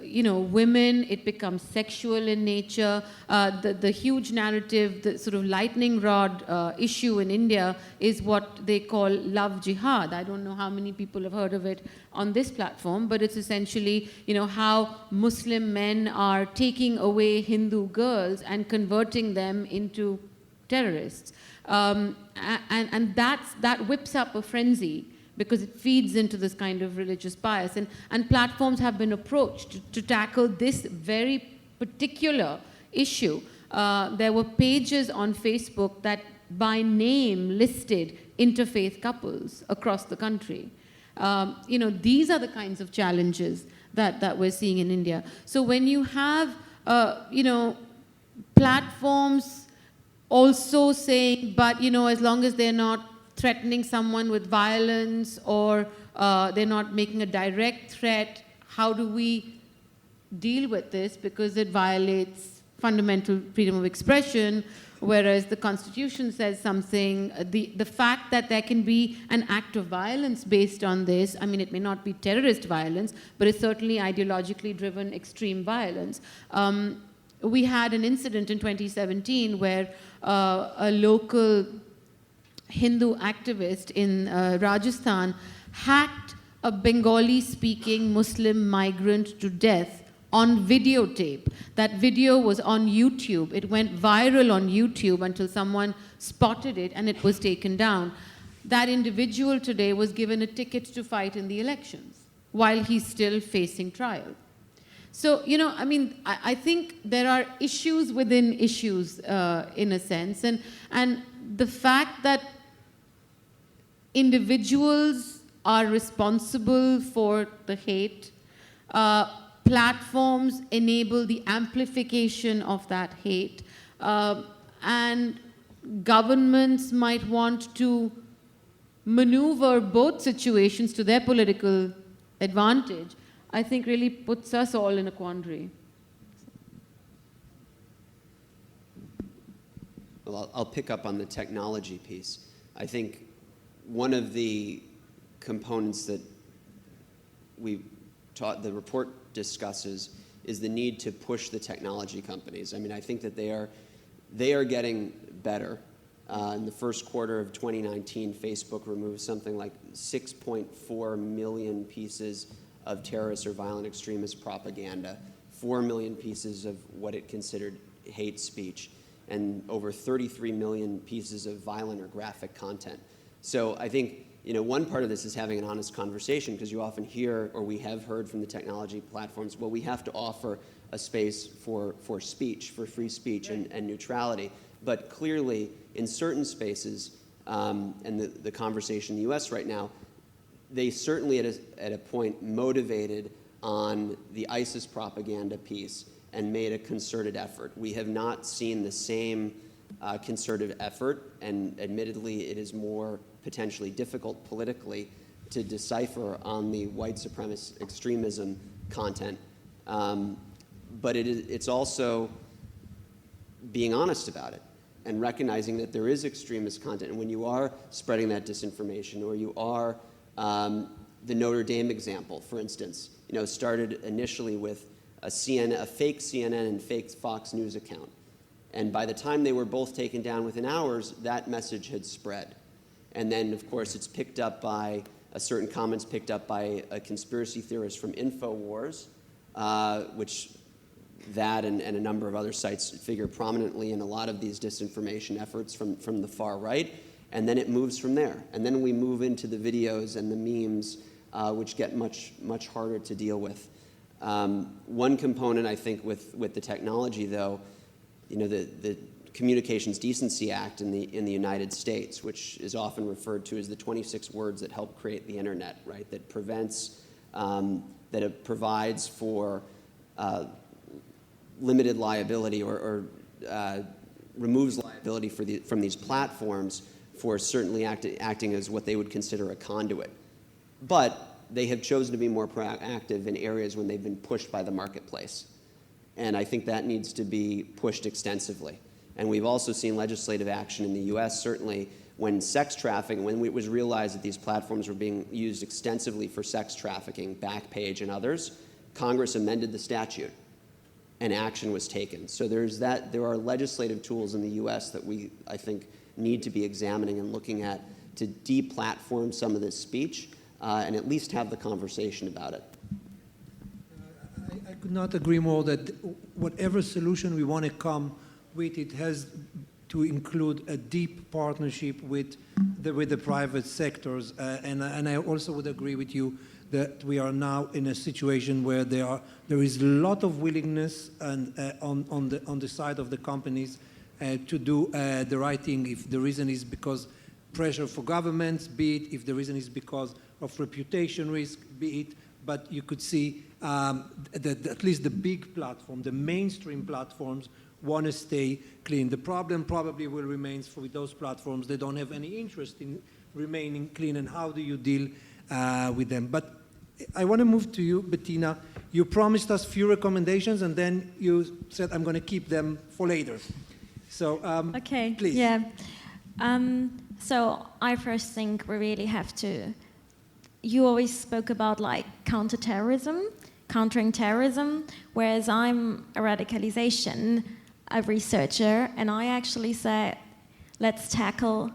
you know, women, it becomes sexual in nature. The huge narrative, the sort of lightning rod issue in India is what they call love jihad. I don't know how many people have heard of it on this platform, but it's essentially, you know, how Muslim men are taking away Hindu girls and converting them into terrorists. And that whips up a frenzy, because it feeds into this kind of religious bias. And platforms have been approached to tackle this very particular issue. There were pages on Facebook that by name listed interfaith couples across the country. You know, these are the kinds of challenges that we're seeing in India. So when you have, you know, platforms also saying, but, you know, as long as they're not threatening someone with violence, or they're not making a direct threat, how do we deal with this? Because it violates fundamental freedom of expression, whereas the Constitution says something. The fact that there can be an act of violence based on this, I mean, it may not be terrorist violence, but it's certainly ideologically driven extreme violence. We had an incident in 2017 where a local Hindu activist in Rajasthan hacked a Bengali-speaking Muslim migrant to death on videotape. That video was on YouTube. It went viral on YouTube until someone spotted it and it was taken down. That individual today was given a ticket to fight in the elections while he's still facing trial. So, you know, I mean, I think there are issues within issues in a sense. And the fact that individuals are responsible for the hate, platforms enable the amplification of that hate, and governments might want to maneuver both situations to their political advantage, I think really puts us all in a quandary. Well, I'll pick up on the technology piece. I think one of the components that the report discusses is the need to push the technology companies. I mean, I think that they are getting better. In the first quarter of 2019, Facebook removed something like 6.4 million pieces of terrorist or violent extremist propaganda, 4 million pieces of what it considered hate speech, and over 33 million pieces of violent or graphic content. So I think, you know, one part of this is having an honest conversation, because you often hear, or we have heard from the technology platforms, well, we have to offer a space for speech, for free speech and neutrality. But clearly, in certain spaces, and the conversation in the US right now, they certainly at a point motivated on the ISIS propaganda piece and made a concerted effort. We have not seen the same concerted effort, and admittedly it is more potentially difficult politically to decipher on the white supremacist extremism content. But it's also being honest about it and recognizing that there is extremist content. And when you are spreading that disinformation, or you are, the Notre Dame example, for instance, you know, started initially with a fake CNN and fake Fox News account. And by the time they were both taken down within hours, that message had spread. And then, of course, it's picked up by certain comments picked up by a conspiracy theorist from InfoWars, which that and a number of other sites figure prominently in a lot of these disinformation efforts from the far right. And then it moves from there. And then we move into the videos and the memes, which get much harder to deal with. One component, I think, with the technology, though, the Communications Decency Act in the United States, which is often referred to as the 26 words that helped create the internet, right? That prevents, that it provides for limited liability or removes liability from these platforms for certainly acting as what they would consider a conduit. But they have chosen to be more proactive in areas when they've been pushed by the marketplace. And I think that needs to be pushed extensively. And we've also seen legislative action in the US, certainly when sex trafficking, when it was realized that these platforms were being used extensively for sex trafficking, Backpage and others, Congress amended the statute and action was taken. So there are legislative tools in the US that I think, need to be examining and looking at to deplatform some of this speech and at least have the conversation about it. I could not agree more that whatever solution we want to come with, it has to include a deep partnership with the private sectors. And I also would agree with you that we are now in a situation where there is a lot of willingness and on the side of the companies to do the right thing. If the reason is because pressure for governments, be it if the reason is because of reputation risk, be it. But you could see that at least the big platform, the mainstream platforms, want to stay clean. The problem probably will remain for those platforms. They don't have any interest in remaining clean, and how do you deal with them? But I want to move to you, Bettina. You promised us few recommendations, and then you said, I'm going to keep them for later. So, okay, please. Yeah. So I first think we really have to, you always spoke about like counter-terrorism, countering terrorism, whereas I'm a radicalization researcher, and I actually say, let's tackle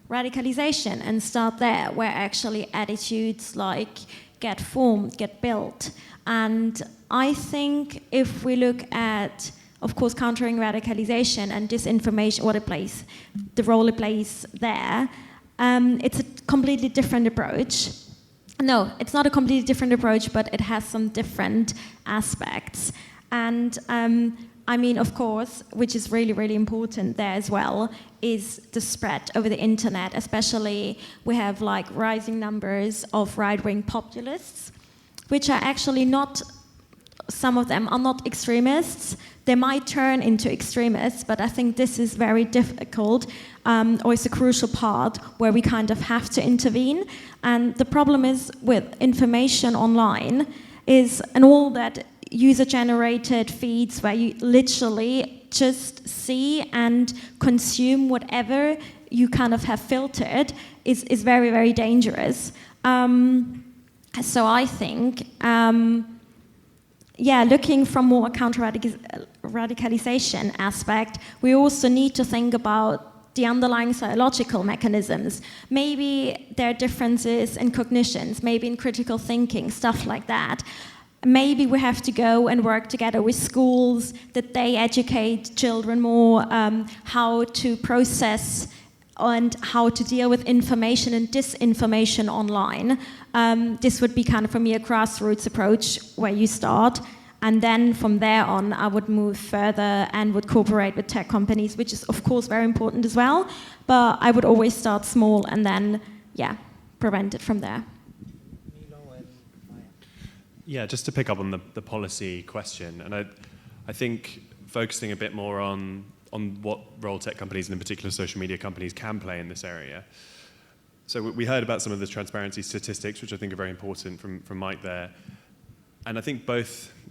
radicalization and start there, where actually attitudes like get formed, get built. And I think if we look at, of course, countering radicalization and disinformation, the role it plays there, it's a completely different approach. No, it's not a completely different approach, but it has some different aspects. And I mean, of course, which is really, really important there as well, is the spread over the internet. Especially, we have like rising numbers of right-wing populists, which are actually not, some of them are not extremists. They might turn into extremists, but I think this is very difficult, or it's a crucial part where we kind of have to intervene. And the problem is with information online is, and all that user-generated feeds where you literally just see and consume whatever you kind of have filtered is very, very dangerous. So I think, looking from more counter-radicalization aspect, we also need to think about the underlying psychological mechanisms. Maybe there are differences in cognitions, maybe in critical thinking, stuff like that. Maybe we have to go and work together with schools, that they educate children more how to process and how to deal with information and disinformation online. This would be kind of, for me, a grassroots approach where you start. And then from there on, I would move further and would cooperate with tech companies, which is, of course, very important as well. But I would always start small and then, prevent it from there. Yeah, just to pick up on the policy question, and I think focusing a bit more on what role tech companies, and in particular social media companies, can play in this area. So we heard about some of the transparency statistics, which I think are very important from Mike there. And I think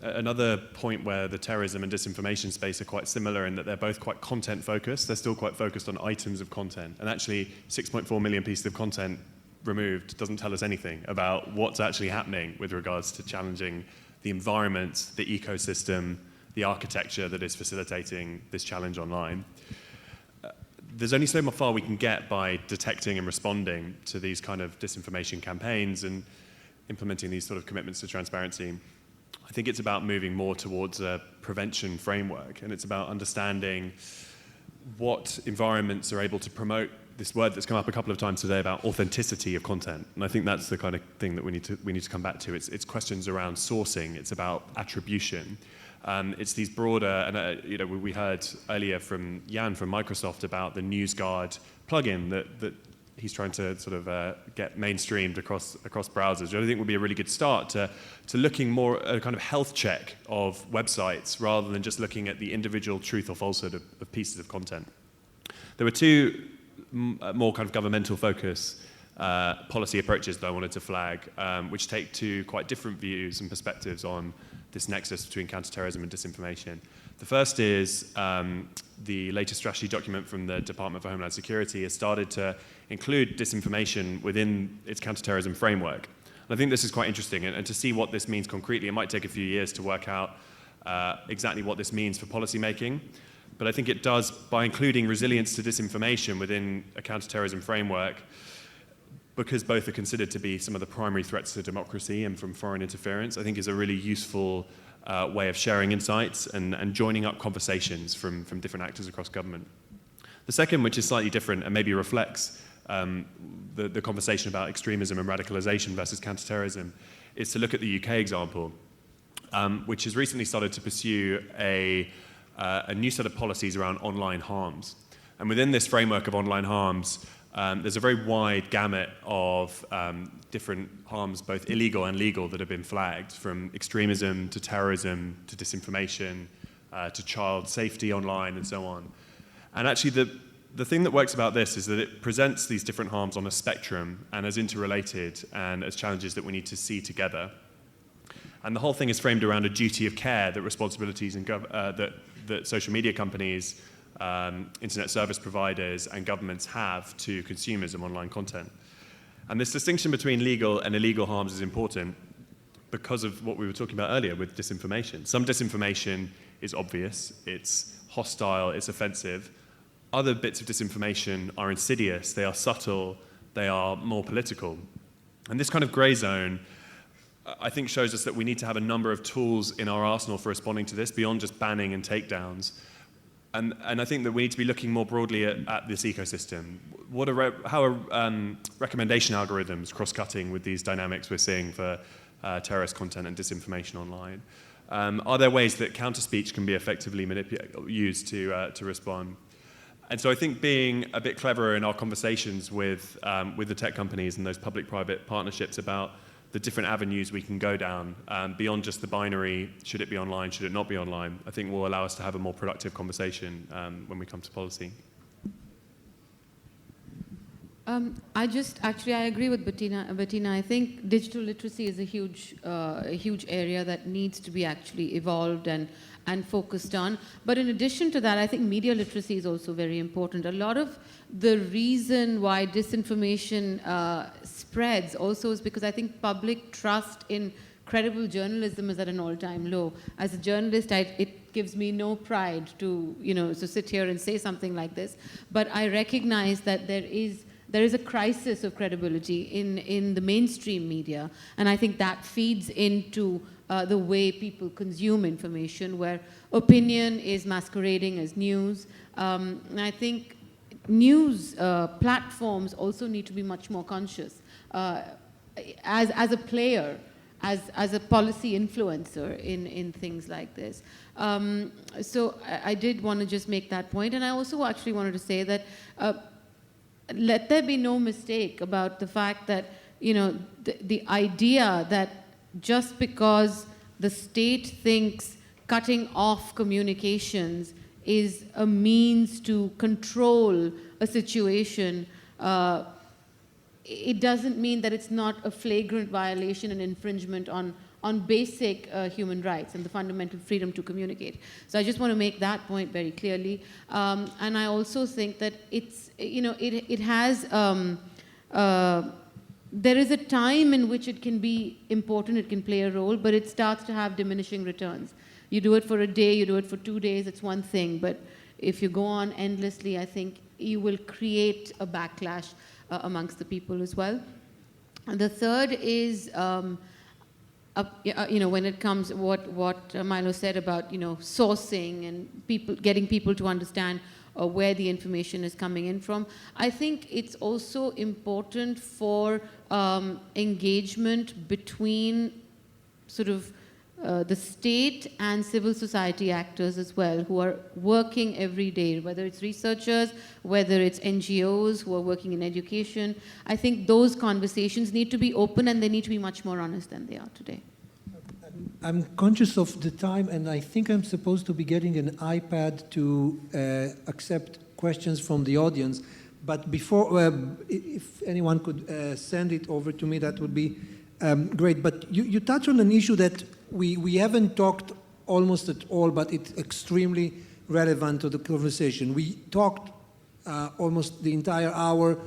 another point where the terrorism and disinformation space are quite similar in that they're both quite content focused. They're still quite focused on items of content. And actually 6.4 million pieces of content removed doesn't tell us anything about what's actually happening with regards to challenging the environment, the ecosystem, the architecture that is facilitating this challenge online. There's only so far we can get by detecting and responding to these kind of disinformation campaigns and implementing these sort of commitments to transparency. I think it's about moving more towards a prevention framework, and it's about understanding what environments are able to promote this word that's come up a couple of times today about authenticity of content, and I think that's the kind of thing that we need to come back to. It's questions around sourcing. It's about attribution. It's these broader, and we heard earlier from Jan from Microsoft about the NewsGuard plugin that he's trying to sort of get mainstreamed across browsers, which I think would be a really good start to looking more at a kind of health check of websites rather than just looking at the individual truth or falsehood of pieces of content. There were two more kind of governmental focus policy approaches that I wanted to flag, which take two quite different views and perspectives on this nexus between counterterrorism and disinformation. The first is the latest strategy document from the Department for Homeland Security has started to include disinformation within its counterterrorism framework. And I think this is quite interesting, and to see what this means concretely. It might take a few years to work out exactly what this means for policy making, but I think it does, by including resilience to disinformation within a counterterrorism framework, because both are considered to be some of the primary threats to democracy and from foreign interference, I think is a really useful way of sharing insights and joining up conversations from different actors across government. The second, which is slightly different and maybe reflects the conversation about extremism and radicalization versus counterterrorism, is to look at the UK example, which has recently started to pursue a new set of policies around online harms. And within this framework of online harms, there's a very wide gamut of different harms, both illegal and legal, that have been flagged, from extremism to terrorism to disinformation to child safety online and so on. And actually the thing that works about this is that it presents these different harms on a spectrum and as interrelated and as challenges that we need to see together. And the whole thing is framed around a duty of care that responsibilities and that social media companies, internet service providers and governments have to consumers of online content. And this distinction between legal and illegal harms is important because of what we were talking about earlier with disinformation. Some disinformation is obvious, it's hostile, it's offensive. Other bits of disinformation are insidious, they are subtle, they are more political. And this kind of grey zone, I think, shows us that we need to have a number of tools in our arsenal for responding to this beyond just banning and takedowns. And I think that we need to be looking more broadly at this ecosystem. How are recommendation algorithms cross-cutting with these dynamics we're seeing for terrorist content and disinformation online? Are there ways that counter-speech can be effectively used to respond? And so I think being a bit cleverer in our conversations with the tech companies and those public-private partnerships about the different avenues we can go down beyond just the binary, should it be online, should it not be online, I think will allow us to have a more productive conversation when we come to policy. I agree with Bettina. I think digital literacy is a huge area that needs to be actually evolved and focused on. But in addition to that, I think media literacy is also very important. A lot of the reason why disinformation spreads also is because I think public trust in credible journalism is at an all-time low. As a journalist, it gives me no pride to sit here and say something like this. But I recognize that there is a crisis of credibility in the mainstream media, and I think that feeds into the way people consume information, where opinion is masquerading as news. And I think news platforms also need to be much more conscious as a player, as a policy influencer in things like this. So I did want to just make that point, and I also actually wanted to say that let there be no mistake about the fact that the idea that just because the state thinks cutting off communications is a means to control a situation, it doesn't mean that it's not a flagrant violation and infringement on basic human rights and the fundamental freedom to communicate. So I just want to make that point very clearly. And I also think that it has, there is a time in which it can be important, it can play a role, but it starts to have diminishing returns. You do it for a day, you do it for 2 days, it's one thing, but if you go on endlessly, I think you will create a backlash amongst the people as well. And the third is, when it comes what Milo said about sourcing and getting people to understand where the information is coming in from. I think it's also important for engagement between sort of the state and civil society actors as well, who are working every day, whether it's researchers, whether it's NGOs who are working in education. I think those conversations need to be open, and they need to be much more honest than they are today. I'm conscious of the time, and I think I'm supposed to be getting an iPad to accept questions from the audience. But before, if anyone could send it over to me, that would be great. But you touch on an issue that we haven't talked almost at all, but it's extremely relevant to the conversation. We talked almost the entire hour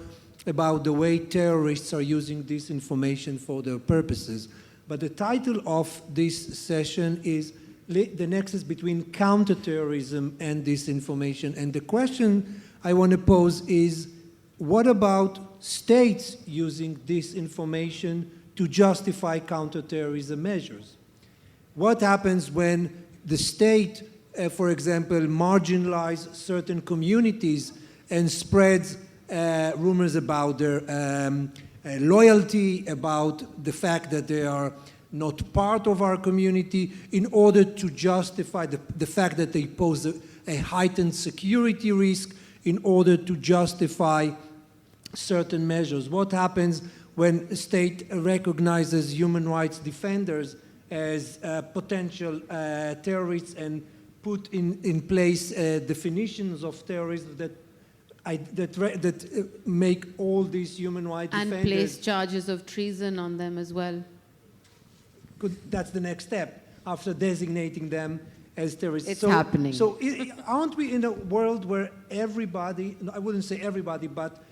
about the way terrorists are using disinformation for their purposes. But the title of this session is The Nexus Between Counterterrorism and Disinformation. And the question I want to pose is, what about states using disinformation to justify counterterrorism measures? What happens when the state, for example, marginalizes certain communities and spreads rumors about their loyalty, about the fact that they are not part of our community, in order to justify the fact that they pose a heightened security risk, in order to justify certain measures? What happens when a state recognizes human rights defenders as potential terrorists and put in place definitions of terrorism that make all these human rights defenders... And place charges of treason on them as well. That's the next step, after designating them as terrorists. It's happening. So aren't we in a world where everybody, I wouldn't say everybody, but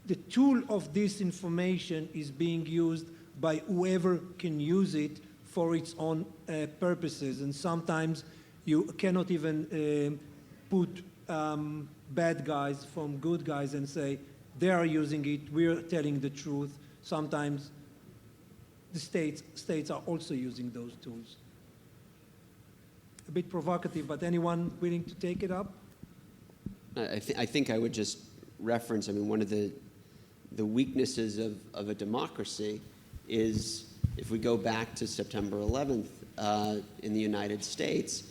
the tool of disinformation is being used by whoever can use it for its own purposes, and sometimes you cannot even put bad guys from good guys and say they are using it, we're telling the truth. Sometimes the states are also using those tools. A bit provocative, but anyone willing to take it up? I think I would just reference, I mean, one of the weaknesses of a democracy is, if we go back to September 11th in the United States,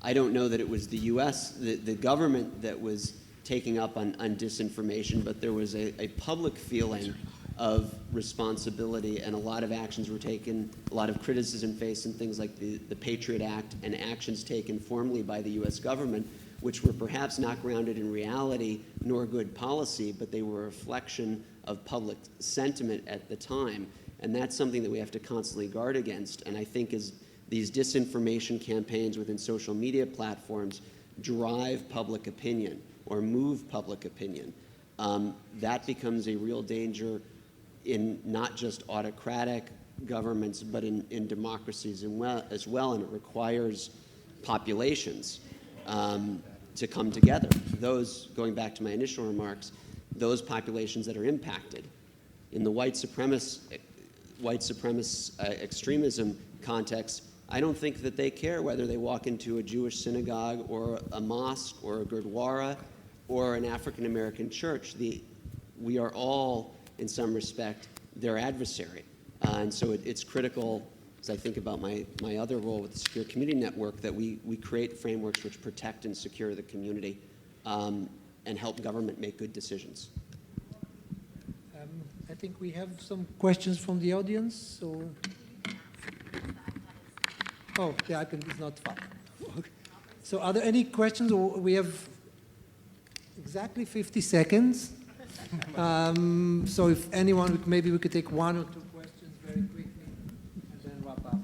I don't know that it was the U.S., the government that was taking up on disinformation, but there was a public feeling of responsibility, and a lot of actions were taken, a lot of criticism faced, and things like the Patriot Act and actions taken formally by the U.S. government, which were perhaps not grounded in reality nor good policy, but they were a reflection of public sentiment at the time. And that's something that we have to constantly guard against. And I think as these disinformation campaigns within social media platforms drive public opinion or move public opinion, that becomes a real danger in not just autocratic governments, but in democracies as well, and it requires populations to come together. Those, going back to my initial remarks, those populations that are impacted. In the white supremacist extremism context, I don't think that they care whether they walk into a Jewish synagogue or a mosque or a gurdwara or an African American church. We are all, in some respect, their adversary. And so it's critical, as I think about my other role with the Secure Community Network, that we create frameworks which protect and secure the community and help government make good decisions. I think we have some questions from the audience. Or... Oh, the icon is not fun. Okay. So are there any questions? Or we have exactly 50 seconds. So if anyone, maybe we could take one or two questions very quickly and then wrap up.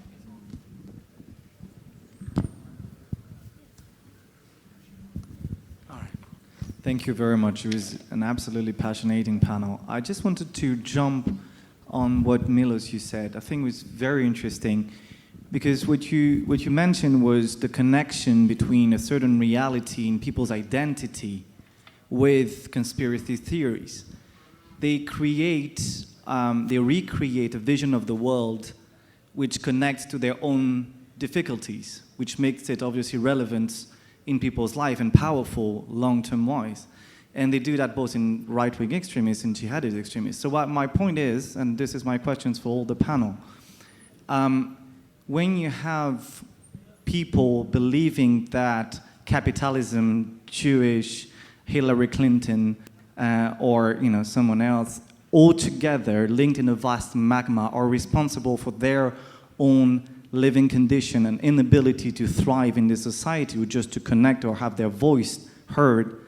All right. Thank you very much. It was an absolutely passionating panel. I just wanted to jump on what Milos you said. I think it was very interesting, because what you mentioned was the connection between a certain reality in people's identity with conspiracy theories. They recreate a vision of the world which connects to their own difficulties, which makes it obviously relevant in people's life and powerful long-term wise. And they do that both in right-wing extremists and jihadist extremists. So what my point is, and this is my questions for all the panel, when you have people believing that capitalism, Jewish, Hillary Clinton, or someone else, all together linked in a vast magma, are responsible for their own living condition and inability to thrive in this society, or just to connect or have their voice heard,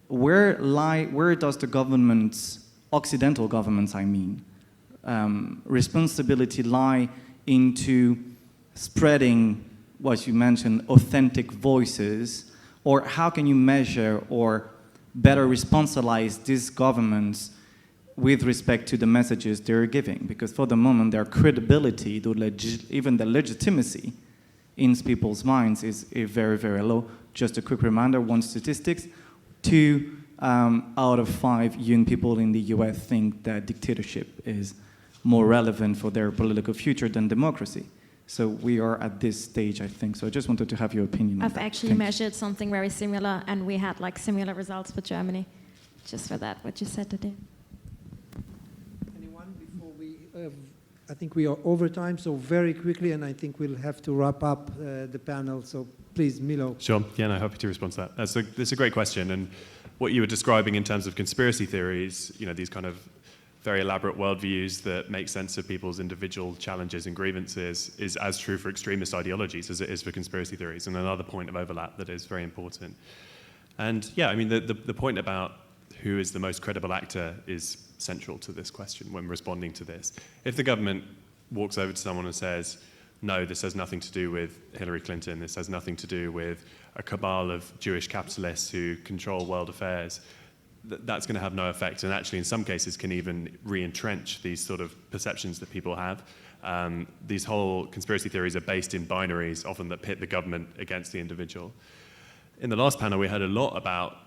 where does the government's, Occidental governments I mean, responsibility lie into spreading, what you mentioned, authentic voices, or how can you measure or better responsibilize these governments with respect to the messages they're giving? Because for the moment, their credibility, even the legitimacy in people's minds is very, very low. Just a quick reminder, one statistics, 2 out of 5 young people in the US think that dictatorship is more relevant for their political future than democracy. So we are at this stage, I think. So I just wanted to have your opinion on I've that. actually measured something very similar, and we had similar results for Germany. Just for that, what you said today. Anyone before we? I think we are over time, so very quickly, and I think we'll have to wrap up the panel. So please, Milo. Sure. Yeah, no, happy to respond to that. That's a great question. And what you were describing in terms of conspiracy theories, these kind of very elaborate worldviews that make sense of people's individual challenges and grievances is as true for extremist ideologies as it is for conspiracy theories, and another point of overlap that is very important. And yeah, I mean, the point about who is the most credible actor is central to this question when responding to this. If the government walks over to someone and says, no, this has nothing to do with Hillary Clinton, this has nothing to do with a cabal of Jewish capitalists who control world affairs, that's going to have no effect, and actually in some cases can even re-entrench these sort of perceptions that people have. These whole conspiracy theories are based in binaries, often that pit the government against the individual. In the last panel, we heard a lot about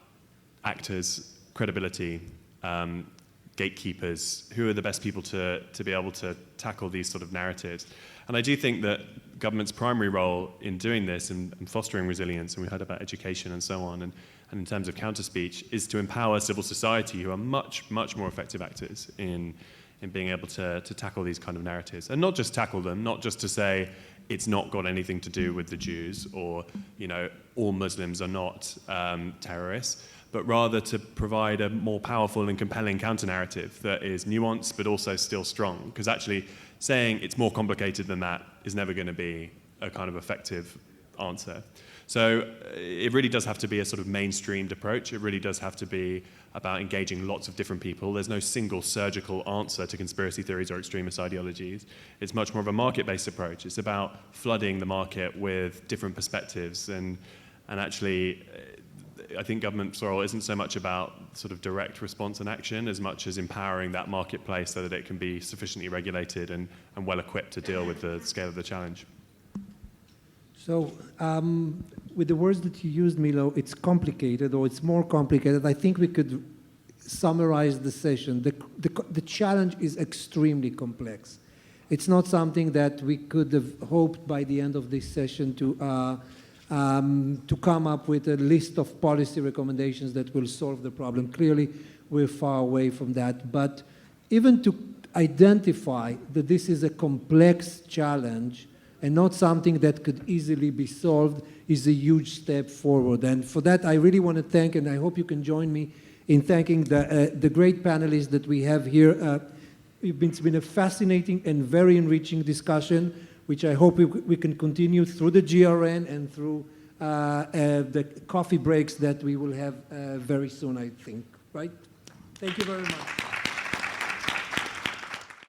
actors, credibility, gatekeepers, who are the best people to be able to tackle these sort of narratives. And I do think that government's primary role in doing this and fostering resilience, and we heard about education and so on, and in terms of counter-speech, is to empower civil society, who are much, much more effective actors in being able to tackle these kind of narratives. And not just tackle them, not just to say it's not got anything to do with the Jews, or all Muslims are not terrorists, but rather to provide a more powerful and compelling counter-narrative that is nuanced but also still strong. Because actually saying it's more complicated than that is never going to be a kind of effective answer. So it really does have to be a sort of mainstreamed approach. It really does have to be about engaging lots of different people. There's no single surgical answer to conspiracy theories or extremist ideologies. It's much more of a market-based approach. It's about flooding the market with different perspectives. And actually, I think government's role isn't so much about sort of direct response and action as much as empowering that marketplace so that it can be sufficiently regulated and well-equipped to deal with the scale of the challenge. So with the words that you used, Milo, it's complicated, or it's more complicated. I think we could summarize the session. The challenge is extremely complex. It's not something that we could have hoped by the end of this session to come up with a list of policy recommendations that will solve the problem. Clearly, we're far away from that. But even to identify that this is a complex challenge and not something that could easily be solved is a huge step forward. And for that, I really want to thank, and I hope you can join me in thanking the great panelists that we have here. It's been a fascinating and very enriching discussion, which I hope we can continue through the GRN and through the coffee breaks that we will have very soon, I think, right? Thank you very much.